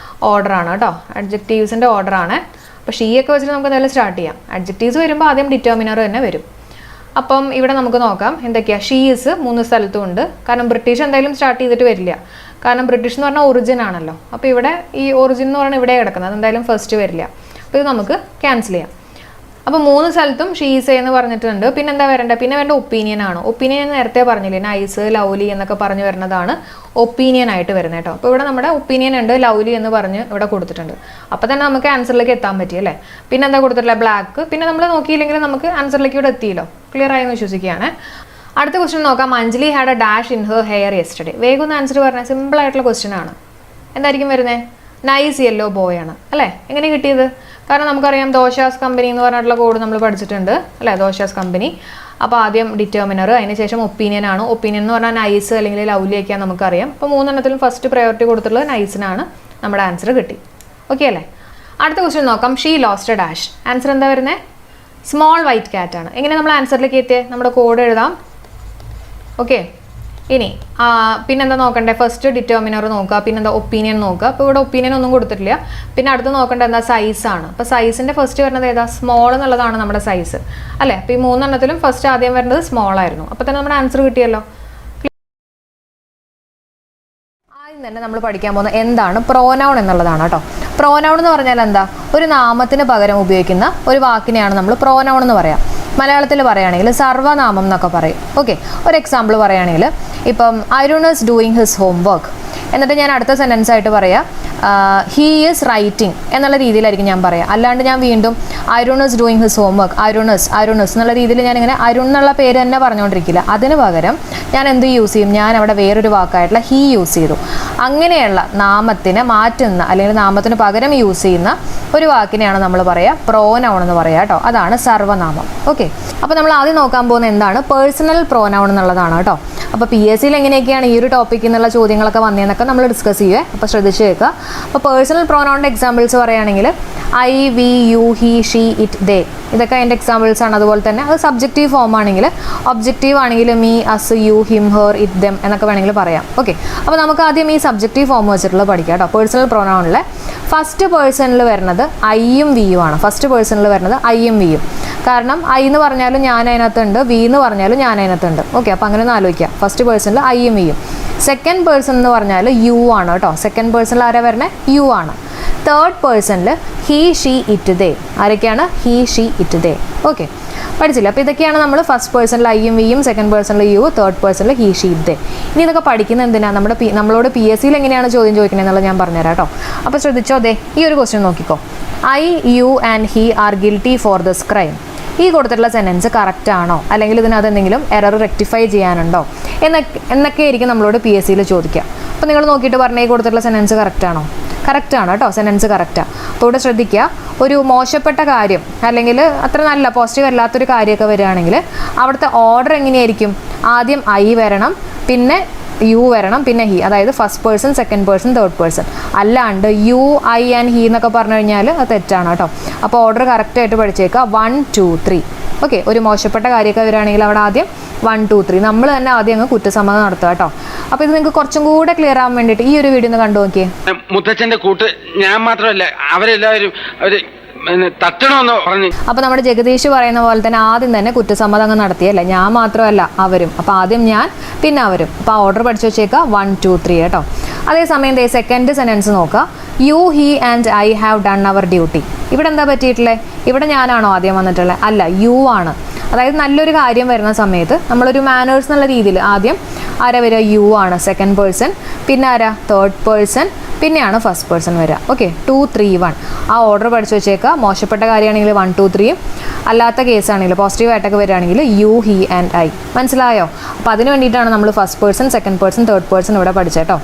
ഓർഡറാണ് കേട്ടോ. അഡ്ജക്റ്റീവ്സിൻ്റെ ഓർഡറാണ്. അപ്പോൾ ഷീ ഒക്കെ വെച്ചിട്ട് നമുക്ക് എന്തായാലും സ്റ്റാർട്ട് ചെയ്യാം. അഡ്ജക്റ്റീവ്സ് വരുമ്പോൾ ആദ്യം ഡിറ്റർമിനർ തന്നെ വരും. അപ്പം ഇവിടെ നമുക്ക് നോക്കാം എന്തൊക്കെയാണ്. ഷീസ് 3 സ്ഥലത്തും ഉണ്ട്. കാരണം ബ്രിട്ടീഷ് എന്തായാലും സ്റ്റാർട്ട് ചെയ്തിട്ട് വരില്ല. കാരണം ബ്രിട്ടീഷ് എന്ന് പറഞ്ഞാൽ ഒറിജിൻ ആണല്ലോ. അപ്പോൾ ഇവിടെ ഈ ഒറിജിൻ എന്ന് പറഞ്ഞാൽ ഇവിടെ കിടക്കുന്നത്, അതെന്തായാലും ഫസ്റ്റ് വരില്ല. അപ്പോൾ ഇത് നമുക്ക് ക്യാൻസൽ ചെയ്യാം. അപ്പോൾ 3 സ്ഥലത്തും ഷീസ് എന്ന് പറഞ്ഞിട്ടുണ്ട്. പിന്നെ എന്താ വരേണ്ടത്? പിന്നെ വേണ്ട ഒപ്പീനിയൻ ആണ്. ഒപ്പീനിയൻ നേരത്തെ പറഞ്ഞില്ലേ, നൈസ് ലവ്ലി എന്നൊക്കെ പറഞ്ഞു വരുന്നതാണ് ഒപ്പീനിയൻ ആയിട്ട് വരുന്നത് കേട്ടോ. അപ്പോൾ ഇവിടെ നമ്മുടെ ഒപ്പീനിയൻ ഉണ്ട്, ലവ്ലി എന്ന് പറഞ്ഞ് ഇവിടെ കൊടുത്തിട്ടുണ്ട്. അപ്പോൾ തന്നെ നമുക്ക് ആൻസറിലേക്ക് എത്താൻ പറ്റി അല്ലേ. പിന്നെ എന്താ കൊടുത്തിട്ടില്ല? ബ്ലാക്ക്. പിന്നെ നമ്മൾ നോക്കിയില്ലെങ്കിൽ നമുക്ക് ആൻസറിലേക്ക് ഇവിടെ എത്തിയല്ലോ. ക്ലിയർ ആയെന്ന് വിശ്വസിക്കുകയാണ്. അടുത്ത ക്വസ്റ്റ്യൻ നോക്കാം. Anjali had A dash in her hair yesterday. വേഗം ഒന്ന് ആൻസർ പറഞ്ഞാൽ സിമ്പിൾ ആയിട്ടുള്ള ക്വസ്റ്റ്യൻ ആണ്. എന്തായിരിക്കും വരുന്നത്? നൈസ് യെല്ലോ ബോയ് ആണ് അല്ലേ. എങ്ങനെ കിട്ടിയത്? കാരണം നമുക്കറിയാം ദോശാസ് കമ്പനി എന്ന് പറഞ്ഞിട്ടുള്ള കോഡ് നമ്മൾ പഠിച്ചിട്ടുണ്ട് അല്ലേ, ദോശാസ് കമ്പനി. അപ്പോൾ ആദ്യം ഡിറ്റർമിനർ, അതിന് ശേഷം ഒപ്പീനിയൻ ആണ്. ഒപ്പീനിയൻ എന്ന് പറഞ്ഞാൽ നൈസ് അല്ലെങ്കിൽ ലവ്ലി ഒക്കെയാണ് നമുക്കറിയാം. അപ്പോൾ 3 എണ്ണത്തിലും ഫസ്റ്റ് പ്രയോറിറ്റി കൊടുത്തിട്ടുള്ളത് നൈസിനാണ്. നമ്മുടെ ആൻസർ കിട്ടി. ഓക്കെ അല്ലേ. അടുത്ത ക്വസ്റ്റ്യൻ നോക്കാം. She lost A dash. Answer എന്താ വരുന്നത്? സ്മോൾ വൈറ്റ് ക്യാറ്റ് ആണ്. എങ്ങനെ നമ്മൾ ആൻസറിലേക്ക് എത്തിയത്? നമ്മുടെ കോഡ് എഴുതാം. ഓക്കെ, ഇനി പിന്നെന്താ നോക്കണ്ടേ? ഫസ്റ്റ് ഡിറ്റർമിനർ നോക്കുക, പിന്നെന്താ ഒപ്പീനിയൻ നോക്കുക. അപ്പോൾ ഇവിടെ ഒപ്പീനിയൻ ഒന്നും കൊടുത്തിട്ടില്ല. പിന്നെ അടുത്ത് നോക്കേണ്ടത് എന്താ? സൈസാണ്. അപ്പോൾ സൈസിൻ്റെ ഫസ്റ്റ് വരുന്നത് ഏതാ? സ്മോൾ എന്നുള്ളതാണ് നമ്മുടെ സൈസ് അല്ലേ. അപ്പോൾ ഈ 3 എണ്ണത്തിലും ഫസ്റ്റ് ആദ്യം വരുന്നത് സ്മോൾ ആയിരുന്നു. അപ്പോൾ തന്നെ നമ്മുടെ ആൻസർ കിട്ടിയല്ലോ. ആദ്യം തന്നെ നമ്മൾ പഠിക്കാൻ പോകുന്നത് എന്താണ് പ്രോനൗൺ എന്നുള്ളതാണ് കേട്ടോ. പ്രോനൗൺ എന്ന് പറഞ്ഞാൽ എന്താ? ഒരു നാമത്തിന് പകരം ഉപയോഗിക്കുന്ന ഒരു വാക്കിനെയാണ് നമ്മൾ പ്രോനൗൺ എന്ന് പറയാം. മലയാളത്തിൽ പറയുകയാണെങ്കിൽ സർവ്വനാമം എന്നൊക്കെ പറയും. ഓക്കെ, ഒരു എക്സാമ്പിൾ പറയുകയാണെങ്കിൽ ഇപ്പം Arun is doing his home work. എന്നിട്ട് ഞാൻ അടുത്ത സെൻറ്റൻസ് ആയിട്ട് പറയാം ഹീ ഈസ് റൈറ്റിംഗ് എന്നുള്ള രീതിയിലായിരിക്കും ഞാൻ പറയാം. അല്ലാണ്ട് ഞാൻ വീണ്ടും Arun is doing his homework, Arun's എന്നുള്ള രീതിയിൽ ഞാനിങ്ങനെ അരുൺ എന്നുള്ള പേര് തന്നെ പറഞ്ഞുകൊണ്ടിരിക്കില്ല. അതിന് പകരം ഞാൻ എന്ത് യൂസ് ചെയ്യും? ഞാൻ അവിടെ വേറൊരു വാക്കായിട്ടുള്ള ഹീ യൂസ് ചെയ്തു. അങ്ങനെയുള്ള നാമത്തിനെ മാറ്റുന്ന അല്ലെങ്കിൽ നാമത്തിന് പകരം യൂസ് ചെയ്യുന്ന ഒരു വാക്കിനെയാണ് നമ്മൾ പറയുക പ്രോനൗൺ എന്ന് പറയുക കേട്ടോ. അതാണ് സർവ്വനാമം. ഓക്കെ, അപ്പോൾ നമ്മൾ ആദ്യം നോക്കാൻ പോകുന്നത് എന്താണ്? പേഴ്സണൽ പ്രോനൗൺ എന്നുള്ളതാണ് കേട്ടോ. അപ്പോൾ PSCയിൽ എങ്ങനെയൊക്കെയാണ് ഈ ഒരു ടോപ്പിക്കിൽ നിന്നുള്ള ചോദ്യങ്ങളൊക്കെ വന്നതെന്നൊക്കെ നമ്മൾ ഡിസ്കസ് ചെയ്യുക. അപ്പോൾ ശ്രദ്ധിച്ച് കേൾക്കുക. അപ്പോൾ പേഴ്സണൽ പ്രോനൗണിൻ്റെ എക്സാമ്പിൾസ് പറയുകയാണെങ്കിൽ I, we, you, he, she, it, they, ഇതൊക്കെ അതിൻ്റെ എക്സാമ്പിൾസ് ആണ്. അതുപോലെ തന്നെ അത് സബ്ജക്റ്റീവ് ഫോം ആണെങ്കിൽ, ഒബ്ജക്റ്റീവ് ആണെങ്കിൽ me, us, you, him, her, it, them എന്നൊക്കെ വേണമെങ്കിൽ പറയാം. ഓക്കെ, അപ്പോൾ നമുക്ക് ആദ്യം ഈ സബ്ജക്റ്റീവ് ഫോം വെച്ചിട്ടുള്ളത് പഠിക്കാം കേട്ടോ. പേഴ്സണൽ പ്രോനൗണിലെ ഫസ്റ്റ് പേഴ്സണിൽ വരുന്നത് ഐയും വിയും ആണ്. ഫസ്റ്റ് പേഴ്സണിൽ വരുന്നത് ഐയും വിയും. കാരണം ഐ എന്ന് പറഞ്ഞാലും ഞാൻ അതിനകത്തുണ്ട്, വി എന്ന് പറഞ്ഞാലും ഞാൻ അതിനകത്തുണ്ട്. ഓക്കെ, അപ്പോൾ അങ്ങനെ ഒന്ന് ആലോചിക്കാം. ഫസ്റ്റ് പേഴ്സണിൽ ഐയും വിയും. സെക്കൻഡ് പേഴ്സൺ എന്ന് പറഞ്ഞാൽ യു ആണ് കേട്ടോ. സെക്കൻഡ് പേഴ്സണിൽ ആരാ വരുന്നത്? യു ആണ്. തേർഡ് പേഴ്സണിൽ ഹീ, ഷീ, ഇറ്റ്, ദേ. ആരൊക്കെയാണ്? He, she, it, they. Okay, പഠിച്ചില്ല. അപ്പോൾ ഇതൊക്കെയാണ് നമ്മൾ ഫസ്റ്റ് പേഴ്സണിൽ ഐയും വിയും, സെക്കൻഡ് പേഴ്സണിൽ യു, തേർഡ് പേഴ്സണിൽ ഹീ, ഷീ, ഇറ്റ്, ദേ. ഇനി ഇതൊക്കെ പഠിക്കുന്നത് എന്തിനാണ്? നമ്മളോട് PSCയിൽ എങ്ങനെയാണ് ചോദ്യം ചോദിക്കുന്നത് എന്നുള്ളത് ഞാൻ പറഞ്ഞുതരാം കേട്ടോ. അപ്പോൾ ശ്രദ്ധിച്ചോ. ദേ ഈ ഒരു ക്വസ്റ്റ്യൻ നോക്കിക്കോ. I, you and he are guilty for this crime. ഈ കൊടുത്തിട്ടുള്ള സെൻറ്റൻസ് കറക്റ്റ് ആണോ, അല്ലെങ്കിൽ ഇതിനകത്ത് എന്തെങ്കിലും എറർ റെക്ടിഫൈ ചെയ്യാനുണ്ടോ എന്നൊക്കെ ആയിരിക്കും നമ്മളോട് PSCയിൽ ചോദിക്കുക. അപ്പോൾ നിങ്ങൾ നോക്കിയിട്ട് പറഞ്ഞാൽ ഈ കൊടുത്തിട്ടുള്ള സെൻറ്റൻസ് കറക്റ്റ് ആണോ? കറക്റ്റ് ആണ് കേട്ടോ, സെൻറ്റൻസ് കറക്റ്റാണ്. അപ്പോൾ ഇവിടെ ശ്രദ്ധിക്കുക, ഒരു മോശപ്പെട്ട കാര്യം അല്ലെങ്കിൽ അത്ര നല്ല പോസിറ്റീവ് അല്ലാത്തൊരു കാര്യമൊക്കെ വരികയാണെങ്കിൽ അവിടുത്തെ ഓർഡർ എങ്ങനെയായിരിക്കും? ആദ്യം ഐ വരണം, പിന്നെ യു വരണം, പിന്നെ ഹി. അതായത് first person, second person, third person. അല്ലാണ്ട് യു, ഐ ആൻഡ് ഹി എന്നൊക്കെ പറഞ്ഞു കഴിഞ്ഞാൽ അത് തെറ്റാണ് കേട്ടോ. അപ്പോൾ ഓർഡർ കറക്റ്റായിട്ട് പഠിച്ചേക്കുക. 1, 2, 3. ഓക്കെ, ഒരു മോശപ്പെട്ട കാര്യമൊക്കെ വരികയാണെങ്കിൽ അവിടെ ആദ്യം 1 2 3 നമ്മൾ തന്നെ ആദ്യം അങ്ങ് കുറ്റസമ്മതം നടത്തുക കേട്ടോ. അപ്പോൾ ഇത് നിങ്ങൾക്ക് കുറച്ചും കൂടെ ക്ലിയർ ആവാൻ വേണ്ടിയിട്ട് ഈ ഒരു വീഡിയോ ഒന്ന് കണ്ടു നോക്കിയേ. മുത്തച്ഛൻ്റെ കൂട്ട് ഞാൻ മാത്രമല്ല, അവരെല്ലാവരും തട്ടണമെന്ന് പറഞ്ഞു. അപ്പോൾ നമ്മുടെ ജഗദീഷ് പറയുന്ന പോലെ തന്നെ ആദ്യം തന്നെ കുറ്റസമ്മതം അങ്ങ് നടത്തിയല്ലേ, ഞാൻ മാത്രമല്ല അവരും. അപ്പോൾ ആദ്യം ഞാൻ, പിന്നെ അവരും. അപ്പോൾ ആ ഓർഡർ പഠിച്ചു വെച്ചേക്കുക 1 2 3 കേട്ടോ. അതേസമയം സെക്കൻഡ് സെൻറ്റൻസ് നോക്കുക. You, he and I have done our duty. ഇവിടെ എന്താ പറ്റിയിട്ടുള്ളത്? ഇവിടെ ഞാനാണോ ആദ്യം വന്നിട്ടുള്ളത്? അല്ല, യു ആണ്. അതായത് നല്ലൊരു കാര്യം വരുന്ന സമയത്ത് നമ്മളൊരു മാനേഴ്സ് എന്നുള്ള രീതിയിൽ ആദ്യം ആരാ വരിക? യു ആണ് സെക്കൻഡ് പേഴ്സൺ, പിന്നെ ആരാ? തേർഡ് പേഴ്സൺ, പിന്നെയാണ് ഫസ്റ്റ് പേഴ്സൺ വരിക. ഓക്കെ, 2 3 1 ആ ഓർഡർ പഠിച്ചു വെച്ചേക്കുക. മോശപ്പെട്ട കാര്യമാണെങ്കിൽ 1 2 3, അല്ലാത്ത കേസാണെങ്കിൽ പോസിറ്റീവായിട്ടൊക്കെ വരികയാണെങ്കിൽ യു, ഹി ആൻഡ് ഐ. മനസ്സിലായോ? അപ്പോൾ അതിന് വേണ്ടിയിട്ടാണ് നമ്മൾ first person, second person, third person ഇവിടെ പഠിച്ചേട്ടോ.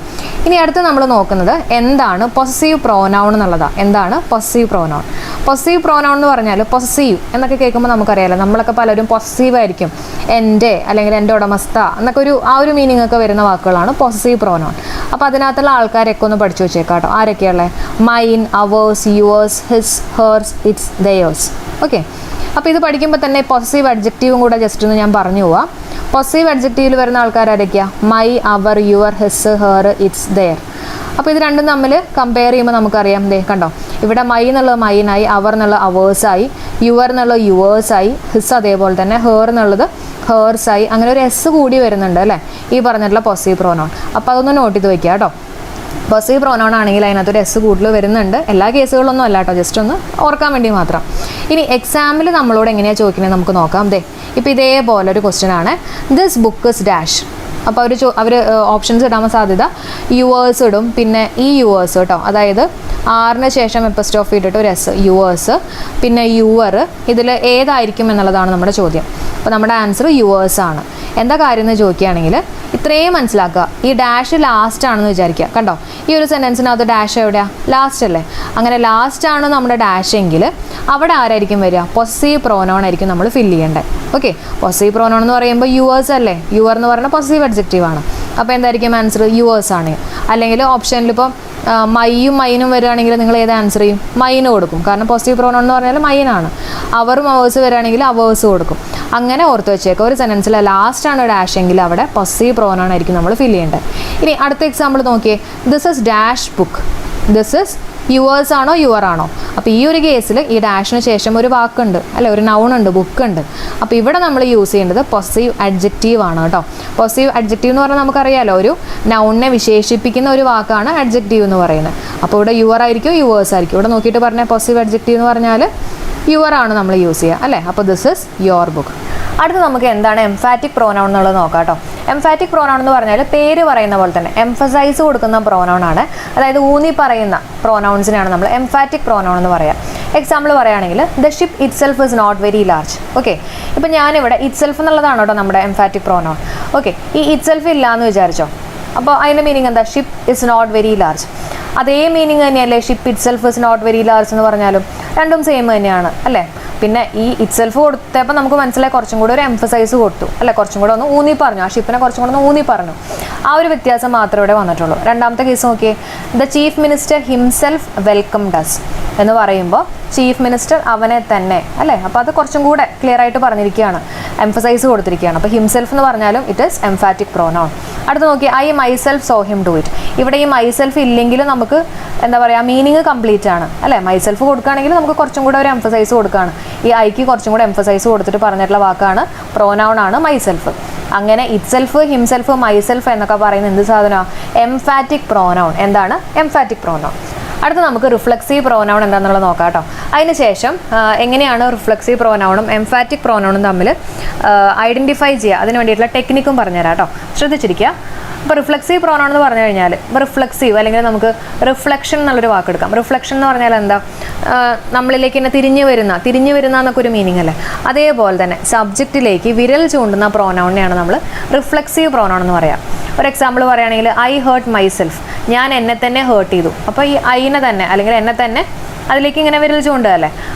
ഇനി അടുത്ത് നമ്മൾ നോക്കുന്നത് എന്താണ് പൊസസീവ് പ്രോനൗൺ എന്നുള്ളതാണ്. എന്താണ് പൊസസീവ് പ്രോനൗൺ? പൊസസീവ് പ്രോനൗൺ എന്ന് പറഞ്ഞാൽ പൊസസീവ് എന്നൊക്കെ കേൾക്കുമ്പോൾ നമുക്കറിയാലോ, നമ്മളൊക്കെ പലരും പൊസസീവ് ആയിരിക്കും. എൻ്റെ അല്ലെങ്കിൽ എൻ്റെ ഉടമസ്ഥ എന്നൊക്കെ ആ ഒരു മീനിങ് ഒക്കെ വരുന്ന വാക്കുകളാണ് പൊസസീവ് പ്രോനൗൺ. അപ്പോൾ അതിനകത്തുള്ള ആൾക്കാരൊക്കെ ഒന്ന് പഠിച്ചു വെച്ചേക്കാം കേട്ടോ. ആരൊക്കെയുള്ളത്? Mine, ours, yours, his, hers, its, theirs. Okay, അപ്പോൾ ഇത് പഠിക്കുമ്പോൾ തന്നെ പൊസസീവ് അഡ്ജക്റ്റീവും കൂടെ ജസ്റ്റ് ഒന്ന് ഞാൻ പറഞ്ഞു പോവാം. പൊസസീവ് അഡ്ജക്റ്റീവിൽ വരുന്ന ആൾക്കാരാരൊക്കെയാണ്? My, our, your, his, her, its, their. അപ്പോൾ ഇത് രണ്ടും തമ്മിൽ കമ്പയർ ചെയ്യുമ്പോൾ നമുക്കറിയാം. കണ്ടോ, ഇവിടെ മൈ എന്നുള്ളത് മൈനായി, അവർ എന്നുള്ളത് അവേഴ്സായി, യുവർ എന്നുള്ളത് യുവേഴ്സായി, ഹിസ് അതേപോലെ തന്നെ, ഹെർ എന്നുള്ളത് ഹേർസായി. അങ്ങനെ ഒരു എസ് കൂടി വരുന്നുണ്ട് അല്ലേ ഈ പറഞ്ഞിട്ടുള്ള പൊസസീവ് പ്രോനൗൺ. അപ്പോൾ അതൊന്ന് നോട്ട് ചെയ്ത് വയ്ക്കുക കേട്ടോ. പൊസസീവ് പ്രോനൗൺ ആണെങ്കിൽ അതിനകത്തൊരു എസ് കൂടുതൽ വരുന്നുണ്ട്. എല്ലാ കേസുകളൊന്നും അല്ല കേട്ടോ, ജസ്റ്റ് ഒന്ന് ഓർക്കാൻ വേണ്ടി മാത്രം. ഇനി എക്സാമിൽ നമ്മളോട് എങ്ങനെയാണ് ചോദിക്കുന്നത് നമുക്ക് നോക്കാം. ഇപ്പോൾ ഇതേപോലെ ഒരു ക്വസ്റ്റ്യൻ ആണ്. This book is dash. അപ്പോൾ അവർ ഓപ്ഷൻസ് ഇടാൻ സാധ്യത യുവേഴ്സ് ഇടും, പിന്നെ ഈ യുവേഴ്സ് കേട്ടോ. അതായത് ആറിന് ശേഷം എപ്പസ്റ്റോഫി ഇട്ടിട്ട് ഒരു എസ്, യുവേഴ്സ്, പിന്നെ യുവർ. ഇതിൽ ഏതായിരിക്കും എന്നുള്ളതാണ് നമ്മുടെ ചോദ്യം. അപ്പോൾ നമ്മുടെ ആൻസർ യുവേഴ്സ് ആണ്. എന്താ കാര്യം എന്ന് ചോദിക്കുകയാണെങ്കിൽ ഇത്രയും മനസ്സിലാക്കുക. ഈ ഡാഷ് ലാസ്റ്റ് ആണെന്ന് വിചാരിക്കുക. കണ്ടോ, ഈ ഒരു സെൻറ്റൻസിനകത്ത് ഡാഷ് എവിടെയാണ്? ലാസ്റ്റ് അല്ലേ? അങ്ങനെ ലാസ്റ്റ് ആണ് നമ്മുടെ ഡാഷ് എങ്കിൽ അവിടെ ആരായിരിക്കും വരിക? പൊസസീവ് പ്രോനൗൺ ആയിരിക്കും നമ്മൾ ഫില്ല് ചെയ്യേണ്ടത്. ഓക്കെ, പൊസസീവ് പ്രോനൗൺ എന്ന് പറയുമ്പോൾ യുവേഴ്സ് അല്ലേ? യുവർ എന്ന് പറയുന്നത് പൊസസീവ് അഡ്ജക്റ്റീവ് ആണ്. അപ്പോൾ എന്തായിരിക്കും ആൻസർ? യുവേഴ്സ് ആണ്. അല്ലെങ്കിൽ ഓപ്ഷനിൽ ഇപ്പോൾ മൈയും മൈനും വരികയാണെങ്കിൽ നിങ്ങൾ ഏത് ആൻസർ ചെയ്യും? മൈന് കൊടുക്കും, കാരണം പോസിറ്റീവ് പ്രോനൗൺ എന്ന് പറഞ്ഞാൽ മൈനാണ്. അവറും അവേഴ്സ് വരികയാണെങ്കിൽ അവേഴ്സ് കൊടുക്കും. അങ്ങനെ ഓർത്ത് വെച്ചേക്കുക. ഒരു സെൻറ്റൻസിൽ ലാസ്റ്റാണ് ഡാഷ് എങ്കിൽ അവിടെ പൊസസീവ് പ്രോനൗൺ ആയിരിക്കും നമ്മൾ ഫില്ല് ചെയ്യേണ്ടത്. ഇനി അടുത്ത എക്സാമ്പിൾ നോക്കിയേ. This is dash book. This is yours ആണോ യുവർ ആണോ? അപ്പോൾ ഈ ഒരു കേസിൽ ഈ ഡാഷിന് ശേഷം ഒരു വാക്കുണ്ട് അല്ലെ, ഒരു നൗൺ ഉണ്ട്, ബുക്ക് ഉണ്ട്. അപ്പോൾ ഇവിടെ നമ്മൾ യൂസ് ചെയ്യേണ്ടത് പൊസസീവ് അഡ്ജക്റ്റീവ് ആണ് കേട്ടോ. പൊസസീവ് അഡ്ജക്റ്റീവ് എന്ന് പറഞ്ഞാൽ നമുക്കറിയാലോ, ഒരു നൗണിനെ വിശേഷിപ്പിക്കുന്ന ഒരു വാക്കാണ് അഡ്ജക്റ്റീവ് എന്ന് പറയുന്നത്. അപ്പോൾ ഇവിടെ യുവർ ആയിരിക്കും യുവേഴ്സ് ആയിരിക്കും. ഇവിടെ നോക്കിയിട്ട് പറഞ്ഞാൽ പൊസസീവ് അഡ്ജക്റ്റീവ് എന്ന് പറഞ്ഞാൽ യുവർ ആണ് നമ്മൾ യൂസ് ചെയ്യുക അല്ലേ. അപ്പോൾ ദിസ് ഇസ് യുവർ ബുക്ക്. അടുത്ത് നമുക്ക് എന്താണ് എംഫാറ്റിക് പ്രോനൗൺ എന്നുള്ളത് നോക്കാം കേട്ടോ. എംഫാറ്റിക് പ്രോനൗൺ എന്ന് പറഞ്ഞാൽ പേര് പറയുന്ന പോലെ തന്നെ എംഫസൈസ് കൊടുക്കുന്ന പ്രോനൗൺ ആണ്. അതായത് ഊന്നി പറയുന്ന പ്രോനൗൺസിനാണ് നമ്മൾ എംഫാറ്റിക് പ്രോനൗൺ എന്ന് പറയാം. എക്സാമ്പിൾ പറയുകയാണെങ്കിൽ the ship itself is not very large. Okay, ഇപ്പം ഞാനിവിടെ ഇറ്റ് സെൽഫ് എന്നുള്ളതാണ് കേട്ടോ നമ്മുടെ എംഫാറ്റിക് പ്രോനൗൺ. ഓക്കെ, ഈ ഇറ്റ് സെൽഫ് ഇല്ല എന്ന് വിചാരിച്ചോ. അപ്പോൾ അതിൻ്റെ മീനിങ് എന്താ? Ship is not very large. അതേ മീനിങ് തന്നെയല്ലേ ship itself is not very large എന്ന് പറഞ്ഞാലും? രണ്ടും സെയിം തന്നെയാണ് അല്ലേ. പിന്നെ ഈ ഇറ്റ് സെൽഫ് കൊടുത്തപ്പോൾ നമുക്ക് മനസ്സിലായി കുറച്ചും കൂടെ ഒരു എംഫസൈസ് കൊടുത്തു അല്ലേ, കുറച്ചും കൂടെ ഒന്ന് ഊന്നി പറഞ്ഞു, ആ ഷിപ്പിനെ കുറച്ചും കൂടെ ഒന്ന് ഊന്നി പറഞ്ഞു. ആ ഒരു വ്യത്യാസം മാത്രമേ ഇവിടെ വന്നിട്ടുള്ളൂ. രണ്ടാമത്തെ കേസ് നോക്കിയേ. The chief minister himself welcomed us എന്ന് പറയുമ്പോൾ ചീഫ് മിനിസ്റ്റർ അവനെ തന്നെ അല്ലേ. അപ്പോൾ അത് കുറച്ചും കൂടെ ക്ലിയർ ആയിട്ട് പറഞ്ഞിരിക്കുകയാണ്, എംഫസൈസ് കൊടുത്തിരിക്കുകയാണ്. അപ്പോൾ ഹിംസെൽഫ് എന്ന് പറഞ്ഞാലും ഇറ്റ് ഈസ് എംഫാറ്റിക് പ്രോനൗൺ. അടുത്ത് നോക്കി, I myself saw him do it. ഇവിടെ ഈ മൈസെൽഫ് ഇല്ലെങ്കിലും നമുക്ക് എന്താ പറയുക, മീനിങ് കംപ്ലീറ്റ് ആണ് അല്ലേ. മൈസെൽഫ് കൊടുക്കുകയാണെങ്കിൽ നമുക്ക് കുറച്ചും കൂടെ ഒരു എംഫസൈസ് കൊടുക്കുകയാണ്. ഈ ഐക്ക് കുറച്ചും കൂടെ എംഫസൈസ് കൊടുത്തിട്ട് പറഞ്ഞിട്ടുള്ള വാക്കാണ്, പ്രോനൗൺ ആണ് മൈസെൽഫ്. അങ്ങനെ ഇറ്റ്സെൽഫ്, ഹിംസെൽഫ്, മൈസെൽഫ് എന്നൊക്കെ പറയുന്ന എന്ത് സാധനമാണ്? Emphatic pronoun. എന്താണ് എംഫാറ്റിക് പ്രോനൗൺ? അടുത്ത് നമുക്ക് റിഫ്ലെക്സീവ് പ്രോനൗൺ എന്താണെന്നുള്ളത് നോക്കാം കേട്ടോ. അതിനുശേഷം എങ്ങനെയാണ് റിഫ്ലെക്സീവ് പ്രോനൗണും എംഫാറ്റിക് പ്രോനൗണും തമ്മിൽ ഐഡൻറ്റിഫൈ ചെയ്യുക, അതിന് വേണ്ടിയിട്ടുള്ള ടെക്നിക്കും പറഞ്ഞുതരാം കേട്ടോ. ശ്രദ്ധിച്ചിരിക്കുക. അപ്പോൾ റിഫ്ലെക്സീവ് പ്രോനൗൺ എന്ന് പറഞ്ഞു കഴിഞ്ഞാൽ റിഫ്ലെക്സീവ് അല്ലെങ്കിൽ നമുക്ക് റിഫ്ലക്ഷൻ എന്നുള്ളൊരു വാക്കെടുക്കാം. റിഫ്ലക്ഷൻ എന്ന് പറഞ്ഞാൽ എന്താ? നമ്മളിലേക്ക് തന്നെ തിരിഞ്ഞു വരുന്ന എന്നൊക്കെ ഒരു മീനിങ് അല്ലേ. അതേപോലെ തന്നെ സബ്ജക്റ്റിലേക്ക് വിരൽ ചൂണ്ടുന്ന പ്രോനൗണിനെയാണ് നമ്മൾ റിഫ്ലെക്സീവ് പ്രോനൗൺ എന്ന് പറയാം. ഒരു എക്സാമ്പിൾ പറയുകയാണെങ്കിൽ ഐ ഹേർട്ട് മൈസെൽഫ്. ഞാൻ എന്നെ തന്നെ ഹേർട്ട് ചെയ്തു. അപ്പോൾ ഈ ഐനെ തന്നെ അല്ലെങ്കിൽ എന്നെ തന്നെ അതിലേക്ക് ഇങ്ങനെ വിരൽ ചൂണ്ടുക അല്ലേ.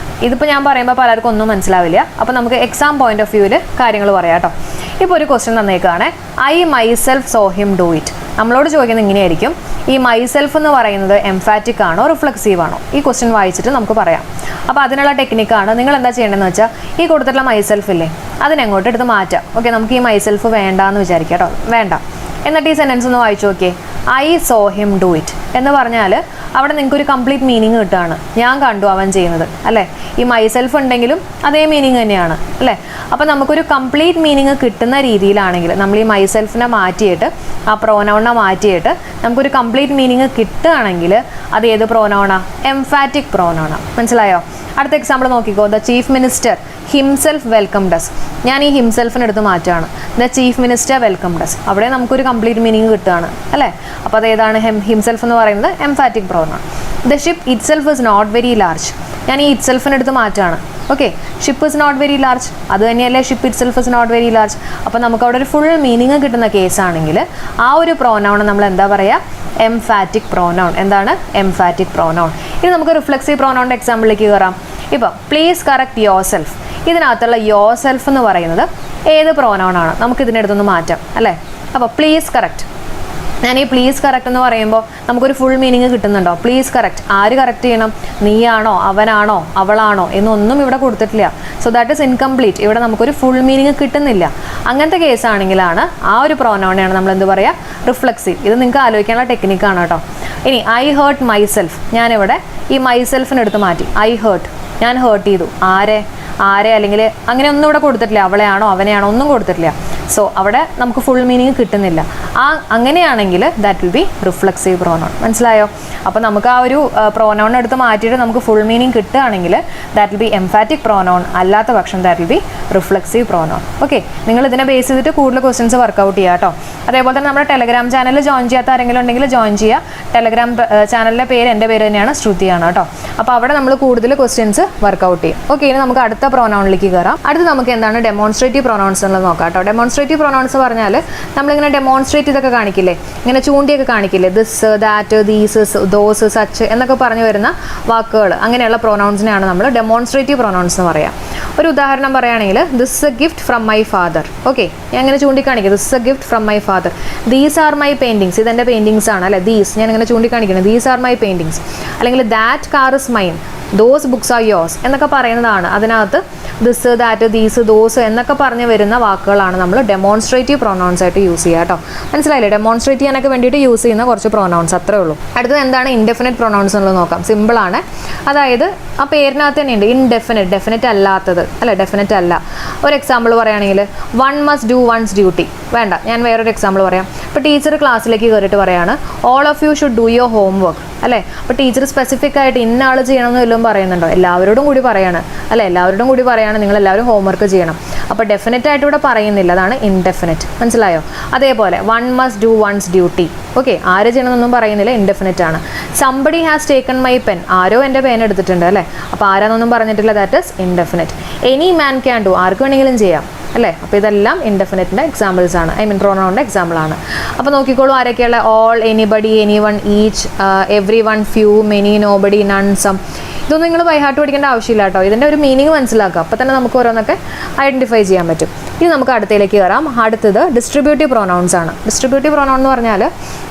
ഇതിപ്പോൾ ഞാൻ പറയുമ്പോൾ പലർക്കും ഒന്നും മനസ്സിലാവില്ല. അപ്പോൾ നമുക്ക് എക്സാം പോയിന്റ് ഓഫ് വ്യൂവിൽ കാര്യങ്ങൾ പറയാം കേട്ടോ. ഇപ്പോൾ ഒരു ക്വസ്റ്റ്യൻ തന്നേക്കാണ്, I myself saw him do it. നമ്മളോട് ചോദിക്കുന്നത് ഇങ്ങനെയായിരിക്കും, ഈ മൈസെൽഫ് എന്ന് പറയുന്നത് എംഫാറ്റിക് ആണോ റിഫ്ലക്സീവ് ആണോ? ഈ ക്വസ്റ്റ്യൻ വായിച്ചിട്ട് നമുക്ക് പറയാം. അപ്പോൾ അതിനുള്ള ടെക്നിക്കാണ് നിങ്ങൾ എന്താ ചെയ്യേണ്ടതെന്ന് വെച്ചാൽ, ഈ കൊടുത്തിട്ടുള്ള മൈസെൽഫ് ഇല്ലേ, അതിനെങ്ങോട്ട് എടുത്ത് മാറ്റാം. ഓക്കെ, നമുക്ക് ഈ മൈസെൽഫ് വേണ്ടാന്ന് വിചാരിക്കാം കേട്ടോ, വേണ്ട. എന്നിട്ട് ഈ സെൻറ്റൻസ് ഒന്ന് വായിച്ചു നോക്കിയേ, I so him do it എന്ന് പറഞ്ഞാൽ അവിടെ നിങ്ങൾക്ക് ഒരു കംപ്ലീറ്റ് മീനിങ് കിട്ടുകയാണ്, ഞാൻ കണ്ടു അവൻ ചെയ്യുന്നത്, അല്ലേ? ഈ മൈസെൽഫ് ഉണ്ടെങ്കിലും അതേ മീനിങ് തന്നെയാണ്, അല്ലേ? അപ്പോൾ നമുക്കൊരു കംപ്ലീറ്റ് മീനിങ് കിട്ടുന്ന രീതിയിലാണെങ്കിൽ നമ്മൾ ഈ മൈസെൽഫിനെ മാറ്റിയിട്ട് ആ പ്രോനൗണിനെ മാറ്റിയിട്ട് നമുക്കൊരു കംപ്ലീറ്റ് മീനിങ് കിട്ടുകയാണെങ്കിൽ അത് ഏത് പ്രോനൗണാണ്? എംഫാറ്റിക് പ്രോനൗണാണ്. മനസ്സിലായോ? അടുത്ത എക്സാമ്പിൾ നോക്കിക്കോ, the chief minister himself welcomed us. ഞാൻ ഈ ഹിംസെൽഫിന് എടുത്ത് മാറ്റുകയാണ്, the chief minister welcomed us. അവിടെ നമുക്കൊരു കംപ്ലീറ്റ് മീനിങ് കിട്ടുകയാണ്, അല്ലേ? അപ്പോൾ അതേതാണ് ഹിംസെൽഫ് എന്ന് പറയുന്നത്? Emphatic pronoun. The ship itself is not very large. ഞാൻ ഈ ഇറ്റ് സെൽഫിന് എടുത്ത് മാറ്റുകയാണ്. Okay, ship is not very large, അത് തന്നെയല്ലേ ship itself is not very large. അപ്പോൾ നമുക്ക് അവിടെ ഒരു ഫുൾ മീനിങ് കിട്ടുന്ന കേസാണെങ്കിൽ ആ ഒരു പ്രോനൗൺ നമ്മൾ എന്താ പറയുക? Emphatic pronoun. എന്താണ്? Emphatic pronoun. ഇനി നമുക്ക് റിഫ്ലെക്സീവ് പ്രോനൗണിൻ്റെ എക്സാമ്പിളിലേക്ക് കയറാം. ഇപ്പോൾ പ്ലീസ് കറക്റ്റ് യോർ സെൽഫ്. ഇതിനകത്തുള്ള യോർ സെൽഫ് എന്ന് പറയുന്നത് ഏത് പ്രോനൗൺ ആണ്? നമുക്ക് ഇതിനടുത്തൊന്ന് മാറ്റാം, അല്ലേ? അപ്പോൾ പ്ലീസ് കറക്റ്റ്, ഞാൻ ഈ പ്ലീസ് കറക്റ്റ് എന്ന് പറയുമ്പോൾ നമുക്കൊരു ഫുൾ മീനിങ് കിട്ടുന്നുണ്ടോ? പ്ലീസ് കറക്റ്റ്, ആര് കറക്റ്റ് ചെയ്യണം? നീയാണോ, അവനാണോ, അവളാണോ എന്നൊന്നും ഇവിടെ കൊടുത്തിട്ടില്ല. So that is incomplete. ഇവിടെ നമുക്കൊരു ഫുൾ മീനിങ് കിട്ടുന്നില്ല. അങ്ങനത്തെ കേസാണെങ്കിലാണ് ആ ഒരു പ്രോനൗണെയാണ് നമ്മൾ എന്ത് പറയുക? റിഫ്ലെക്സീവ്. ഇത് നിങ്ങൾക്ക് ആലോചിക്കാനുള്ള ടെക്നിക്കാണ് കേട്ടോ. ഇനി ഐ ഹേർട്ട് മൈസെൽഫ്, ഞാനിവിടെ ഈ മൈസെൽഫിന് എടുത്ത് മാറ്റി. ഐ ഹേർട്ട്, ഞാൻ ഹേർട്ട് ചെയ്തു. ആരെ അല്ലെങ്കിൽ അങ്ങനെ ഒന്നും ഇവിടെ കൊടുത്തിട്ടില്ല. അവളെയാണോ അവനെയാണോ ഒന്നും കൊടുത്തിട്ടില്ല. സോ അവിടെ നമുക്ക് ഫുൾ മീനിങ് കിട്ടുന്നില്ല. അങ്ങനെയാണെങ്കിൽ that will be reflexive pronoun. മനസ്സിലായോ? അപ്പോൾ നമുക്ക് ആ ഒരു പ്രോനൗൺ എടുത്ത് മാറ്റിയിട്ട് നമുക്ക് ഫുൾ മീനിങ് കിട്ടുകയാണെങ്കിൽ that will be emphatic pronoun. അല്ലാത്ത പക്ഷം that will be reflexive pronoun. Okay, നിങ്ങൾ ഇതിനെ ബേസ് ചെയ്തിട്ട് കൂടുതൽ ക്വസ്റ്റ്യൻസ് വർക്കൗട്ട് ചെയ്യുക കേട്ടോ. അതേപോലെ തന്നെ നമ്മുടെ ടെലഗ്രാം ചാനൽ ജോയിൻ ചെയ്യാത്ത ആരെങ്കിലും ഉണ്ടെങ്കിൽ ജോയിൻ ചെയ്യുക. ടെലഗ്രാം ചാനലിൻ്റെ പേര് എൻ്റെ പേര് തന്നെയാണ്, ശ്രുതിയാണ് കേട്ടോ. അപ്പോൾ അവിടെ നമ്മൾ കൂടുതൽ ക്വസ്റ്റ്യൻസ് വർക്കൗട്ട് ചെയ്യും. ഓക്കെ, ഇനി നമുക്ക് അടുത്ത പ്രോനൗണിലേക്ക് കയറാം. അടുത്ത് നമുക്ക് എന്താണ് ഡെമോൺസ്ട്രേറ്റീവ് പ്രോനൗൺസ് എന്നുള്ളത് നോക്കാം കേട്ടോ. ഡെമോൺസ്ട്രേറ്റീവ് പ്രോനൗൺസ് പറഞ്ഞാൽ നമ്മളിങ്ങനെ ഡെമോൺസ്ട്രേറ്റ് ഇതൊക്കെ കാണിക്കില്ലേ, ഇങ്ങനെ ചൂണ്ടിയൊക്കെ കാണിക്കില്ലേ, this, that, these, those, such എന്നൊക്കെ പറഞ്ഞു വരുന്ന വാക്കുകൾ, അങ്ങനെയുള്ള പ്രോനൗൺസിനെയാണ് നമ്മൾ ഡെമോൺസ്ട്രേറ്റീവ് പ്രോനൗൺസ് എന്ന് പറയാം. ഒരു ഉദാഹരണം പറയുകയാണെങ്കിൽ this a gift from my father. Okay, ഞാൻ ഇങ്ങനെ ചൂണ്ടിക്കാണിക്കുക, this a gift from my father. These are my paintings, ഇതെൻ്റെ പെയിൻറ്റിങ്സ് ആണ്, അല്ലേ? ദീസ് ഞാൻ ഇങ്ങനെ ചൂണ്ടിക്കാണിക്കുന്നത്, ദീസ് ആർ മൈ പെയിൻറ്റിങ്സ്. അല്ലെങ്കിൽ that car is mine, those books are yours എന്നൊക്കെ പറയുന്നതാണ്. അതിനകത്ത് ദിസ്, ദാറ്റ്, ദീസ്, ദോസ് എന്നൊക്കെ പറഞ്ഞു വരുന്ന വാക്കുകളാണ് നമ്മൾ ഡെമോൺസ്ട്രേറ്റീവ് പ്രോനൗൺസ് ആയിട്ട് യൂസ് ചെയ്യുക കേട്ടോ. മനസ്സിലായില്ലേ? ഡെമോൺസ്ട്രേറ്റ് ചെയ്യാനൊക്കെ വേണ്ടിയിട്ട് യൂസ് ചെയ്യുന്ന കുറച്ച് പ്രോനൗൺസ്, അത്രേ ഉള്ളൂ. അടുത്തത് എന്താണ് ഇൻഡെഫിനിറ്റ് പ്രോനൗൺസ് എന്നുള്ളത് നോക്കാം. സിമ്പിളാണ്. അതായത് ആ പേരിനകത്ത് തന്നെ ഉണ്ട് ഇൻഡെഫിനിറ്റ്, ഡെഫിനിറ്റ് അല്ലാത്തത്, അല്ല ഡെഫിനിറ്റ് അല്ല. ഒരു എക്സാമ്പിൾ പറയുകയാണെങ്കിൽ one must do one's duty. വേണ്ട, ഞാൻ വേറൊരു എക്സാമ്പിൾ പറയാം. ഇപ്പോൾ ടീച്ചർ ക്ലാസ്സിലേക്ക് കയറിയിട്ട് പറയാണ് all of you should do your home work, അല്ലേ? അപ്പോൾ ടീച്ചർ സ്പെസിഫിക് ആയിട്ട് ഇന്ന ആൾ ചെയ്യണമെന്ന് വല്ലതും പറയുന്നുണ്ടോ? എല്ലാവരോടും കൂടി പറയാണ്, അല്ലേ? എല്ലാവരോടും കൂടി പറയാണ് നിങ്ങൾ എല്ലാവരും ഹോംവർക്ക് ചെയ്യണം. അപ്പോൾ ഡെഫിനറ്റ് ആയിട്ട് ഇവിടെ പറയുന്നില്ല, അതാണ് ഇൻഡെഫിനിറ്റ്. മനസ്സിലായോ? അതേപോലെ one must do one's duty. Okay, ആര് ചെയ്യണമെന്നൊന്നും പറയുന്നില്ല, ഇൻഡെഫിനിറ്റ് ആണ്. Somebody has taken my pen, ആരോ എൻ്റെ പേൻ എടുത്തിട്ടുണ്ട്, അല്ലേ? അപ്പോൾ ആരാന്നൊന്നും പറഞ്ഞിട്ടില്ല, that is indefinite. Any man can do, ആർക്ക് വേണമെങ്കിലും ചെയ്യാം, അല്ലേ? അപ്പോൾ ഇതെല്ലാം ഇൻഡെഫിനിറ്റിൻ്റെ എക്സാമ്പിൾസ് ആണ്, പ്രോനൗണിൻ്റെ എക്സാമ്പിൾ ആണ്. അപ്പോൾ നോക്കിക്കോളൂ ആരൊക്കെയുള്ള all, anybody, anyone, each, everyone, few, many, nobody, none, some. ഇതൊന്നും നിങ്ങൾ ബൈ ഹാർട്ട് പഠിക്കേണ്ട ആവശ്യമില്ല കേട്ടോ. ഇതിൻ്റെ ഒരു മീനിങ് മനസ്സിലാക്കുക, അപ്പോൾ തന്നെ നമുക്ക് ഓരോന്നൊക്കെ ഐഡൻറ്റിഫൈ ചെയ്യാൻ പറ്റും. ഇനി നമുക്ക് അടുത്തയിലേക്ക് കയറാം. അടുത്തത് ഡിസ്ട്രിബ്യൂട്ടീവ് പ്രോനൗൺസ് ആണ്. ഡിസ്ട്രിബ്യൂട്ടീവ് പ്രോനൗൺ എന്ന് പറഞ്ഞാൽ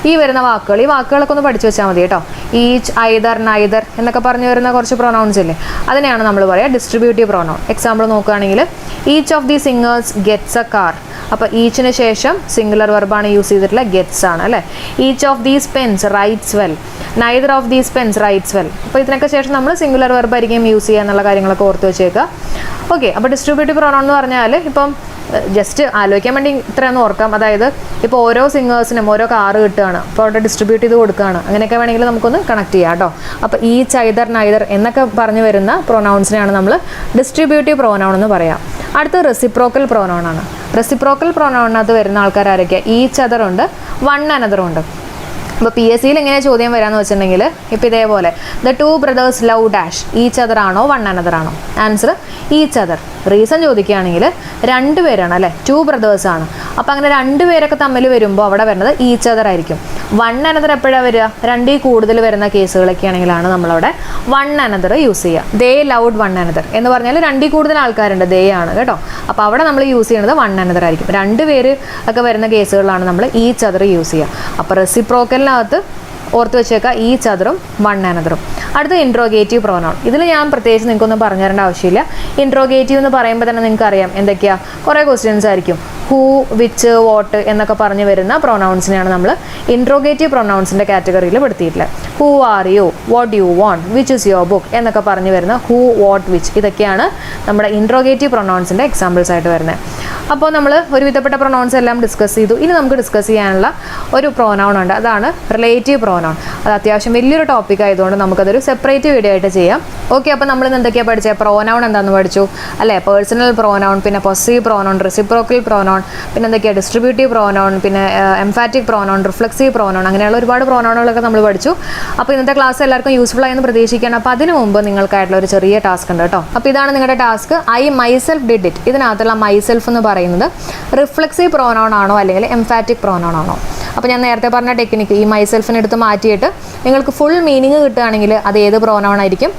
ഈ വരുന്ന വാക്കുകൾ, ഈ വാക്കുകളൊക്കെ ഒന്ന് പഠിച്ചു വെച്ചാൽ മതി കേട്ടോ. ഈച്ച്, ഐദർ, നൈദർ എന്നൊക്കെ പറഞ്ഞു വരുന്ന കുറച്ച് പ്രോനൗൺസ് ഇല്ലേ, അതിനെയാണ് നമ്മൾ പറയുക ഡിസ്ട്രിബ്യൂട്ടീവ് പ്രോനൗൺ. എക്സാമ്പിൾ നോക്കുകയാണെങ്കിൽ each of the singers gets a car. അപ്പോൾ ഈച്ചിന് ശേഷം സിംഗുലർ വെർബാണ് യൂസ് ചെയ്തിട്ടുള്ള, ഗെറ്റ്സ് ആണ്, അല്ലേ? Each of these pens writes well, neither of these pens writes well. അപ്പോൾ ഇതിനൊക്കെ ശേഷം നമ്മൾ സിംഗുലർ വെർബ് ആയിരിക്കും യൂസ് ചെയ്യുക എന്നുള്ള കാര്യങ്ങളൊക്കെ ഓർത്ത് വെച്ചേക്കുക. ഓക്കെ, അപ്പോൾ ഡിസ്ട്രിബ്യൂട്ടീവ് പ്രോനൗൺ എന്ന് പറഞ്ഞാൽ ഇപ്പം ജസ്റ്റ് ആലോചിക്കാൻ വേണ്ടി ഇത്രയൊന്നും ഓർക്കാം. അതായത് ഇപ്പോൾ ഓരോ സിംഗേഴ്സിനും ഓരോ കാറ് കിട്ടുകയാണ്, അപ്പോൾ അവിടെ ഡിസ്ട്രിബ്യൂട്ട് ചെയ്ത് കൊടുക്കുകയാണ്. അങ്ങനെയൊക്കെ വേണമെങ്കിൽ നമുക്കൊന്ന് കണക്ട് ചെയ്യാം കേട്ടോ. അപ്പോൾ ഈച്ച്, ഐദർ, നൈദർ എന്നൊക്കെ പറഞ്ഞു വരുന്ന പ്രോനൗൺസിനെയാണ് നമ്മൾ ഡിസ്ട്രിബ്യൂട്ടീവ് പ്രോനൗൺ എന്ന് പറയാം. അടുത്ത റെസിപ്രോക്കൽ പ്രോനൗൺ ആണ്. റെസിപ്രോക്കൽ പ്രോനൗണിനകത്ത് വരുന്ന ആൾക്കാർ ആരൊക്കെയാണ്? ഈച്ച് അതർ ഉണ്ട്, വൺ അനദറും ഉണ്ട്. അപ്പോൾ പി എസ് സിയിൽ എങ്ങനെ ചോദ്യം വരാമെന്ന് വെച്ചിട്ടുണ്ടെങ്കിൽ ഇപ്പോൾ ഇതേപോലെ the two brothers love dash, each other ആണോ വൺ അനദർ ആണോ? Answer each other. റീസൺ ചോദിക്കുകയാണെങ്കിൽ രണ്ടുപേരാണ്, അല്ലേ? ടു ബ്രദേഴ്സ് ആണ്. അപ്പോൾ അങ്ങനെ രണ്ടുപേരൊക്കെ തമ്മിൽ വരുമ്പോൾ അവിടെ വരുന്നത് ഈച്ച് അതർ ആയിരിക്കും. വൺ അനദർ എപ്പോഴാണ് വരിക? 2 കൂടുതൽ വരുന്ന കേസുകളൊക്കെ ആണെങ്കിലാണ് നമ്മളവിടെ വൺ അനദർ യൂസ് ചെയ്യുക. ദേ ലൗഡ് വൺ അനദർ എന്ന് പറഞ്ഞാൽ 2 കൂടുതൽ ആൾക്കാരുണ്ട്, ദേ ആണ് കേട്ടോ. അപ്പോൾ അവിടെ നമ്മൾ യൂസ് ചെയ്യുന്നത് വൺ അനദർ ആയിരിക്കും. 2 പേര് ഒക്കെ വരുന്ന കേസുകളിലാണ് നമ്മൾ ഈച്ച് അതർ യൂസ് ചെയ്യുക. അപ്പോൾ റെസിപ്രോക്കലിനകത്ത് ഓർത്ത് വെച്ചേക്കുക ഈച്ച് അതറും വൺ അനദറും. അടുത്ത ഇൻട്രോഗേറ്റീവ് പ്രോനൗൺ. ഇതിൽ ഞാൻ പ്രത്യേകിച്ച് നിങ്ങൾക്കൊന്നും പറഞ്ഞു തരേണ്ട ആവശ്യമില്ല. ഇൻട്രോഗേറ്റീവ് എന്ന് പറയുമ്പോൾ തന്നെ നിങ്ങൾക്ക് അറിയാം എന്തൊക്കെയാണ്, കുറേ ക്വസ്റ്റ്യൻസ് ആയിരിക്കും. ഹൂ, വിച്ച്, വാട്ട് എന്നൊക്കെ പറഞ്ഞു വരുന്ന പ്രൊനൗൺസിനെയാണ് നമ്മൾ ഇൻട്രോഗേറ്റീവ് പ്രൊനൗൺസിൻ്റെ കാറ്റഗറിയിൽ പെടുത്തിയിട്ടുള്ളത്. Who are you, what you want, which is your book എന്നൊക്കെ പറഞ്ഞു വരുന്ന ഹൂ, വാട്ട്, വിച്ച് ഇതൊക്കെയാണ് നമ്മുടെ ഇൻട്രോഗേറ്റീവ് പ്രൊനൗൺസിൻ്റെ എക്സാമ്പിൾസ് ആയിട്ട് വരുന്നത്. അപ്പോൾ നമ്മൾ ഒരുവിധപ്പെട്ട പ്രൊനൗൺസ് എല്ലാം ഡിസ്കസ് ചെയ്തു. ഇനി നമുക്ക് ഡിസ്കസ് ചെയ്യാനുള്ള ഒരു പ്രോനൗൺ ഉണ്ട്, അതാണ് റിലേറ്റീവ് പ്രോനൗൺ. അത് അത്യാവശ്യം വലിയൊരു ടോപ്പിക് ആയതുകൊണ്ട് നമുക്കതൊരു സെപ്പറേറ്റ് വീഡിയോ ആയിട്ട് ചെയ്യാം. ഓക്കെ, അപ്പോൾ നമ്മൾ ഇന്ന് എന്തൊക്കെയാണ് പഠിച്ചത്? പ്രോനൗൺ എന്താണെന്ന് പഠിച്ചു അല്ലേ? പേഴ്സണൽ പ്രോനൗൺ, പിന്നെ പൊസസീവ് പ്രോനൗൺ, റെസിപ്രോക്കൽ പ്രോനൗൺ, പിന്നെ എന്തൊക്കെയാണ് ഡിസ്ട്രിബ്യൂട്ടീവ് പ്രോനൗൺ, പിന്നെ എംഫാറ്റിക് പ്രോനൗൺ, റിഫ്ലെക്സീവ് പ്രോനൗൺ, അങ്ങനെയുള്ള ഒരുപാട് പ്രോനൗണുകളൊക്കെ നമ്മൾ പഠിച്ചു. അപ്പോൾ ഇന്നത്തെ ക്ലാസ് എല്ലാവർക്കും യൂസ്ഫുൾ ആയെന്ന് പ്രതീക്ഷിക്കണം. അപ്പോൾ അതിന് മുമ്പ് നിങ്ങൾക്കായിട്ടുള്ള ഒരു ചെറിയ ടാസ്ക് ഉണ്ട് കേട്ടോ. അപ്പോൾ ഇതാണ് നിങ്ങളുടെ task. I myself did it. ഇതിനകത്തുള്ള മൈസെൽഫ് എന്ന് പറയുന്നത് റിഫ്ലെക്സീവ് പ്രോനൗൺ ആണോ അല്ലെങ്കിൽ എംഫാറ്റിക് പ്രോനൗൺ ആണോ? അപ്പോൾ ഞാൻ നേരത്തെ പറഞ്ഞ ടെക്നിക്ക്, ഈ മൈസെൽഫിനെ എടുത്ത് മാറ്റിയിട്ട് നിങ്ങൾക്ക് ഫുൾ മീനിങ് കിട്ടുകയാണെങ്കിൽ അത് ഏത് പ്രോനൗൺ ആയിരിക്കും?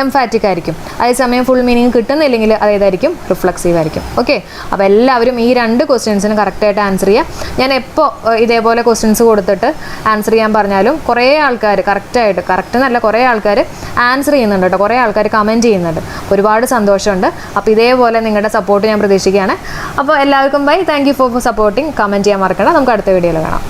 എംഫാറ്റിക് ആയിരിക്കും. അതേസമയം ഫുൾ മീനിങ് കിട്ടുന്നില്ലെങ്കിൽ അതേതായിരിക്കും? റിഫ്ലെക്സീവ് ആയിരിക്കും. ഓക്കെ, അപ്പോൾ എല്ലാവരും ഈ 2 ക്വസ്റ്റ്യൻസിന് കറക്റ്റായിട്ട് ആൻസർ ചെയ്യുക. ഞാൻ എപ്പോൾ ഇതേപോലെ ക്വസ്റ്റ്യൻസ് കൊടുത്തിട്ട് ആൻസർ ചെയ്യാൻ പറഞ്ഞാലും കുറേ ആൾക്കാർ കറക്റ്റ് എന്നല്ല, കുറേ ആൾക്കാർ ആൻസർ ചെയ്യുന്നുണ്ട് കേട്ടോ. കുറേ ആൾക്കാർ കമൻറ്റ് ചെയ്യുന്നുണ്ട്. ഒരുപാട് സന്തോഷമുണ്ട്. അപ്പോൾ ഇതേപോലെ നിങ്ങളുടെ സപ്പോർട്ട് ഞാൻ പ്രതീക്ഷിക്കുകയാണ്. അപ്പോൾ എല്ലാവർക്കും bye. Thank you for supporting. Comment ചെയ്യാൻ മറക്കണം. നമുക്ക് അടുത്ത വീഡിയോയിൽ കാണാം.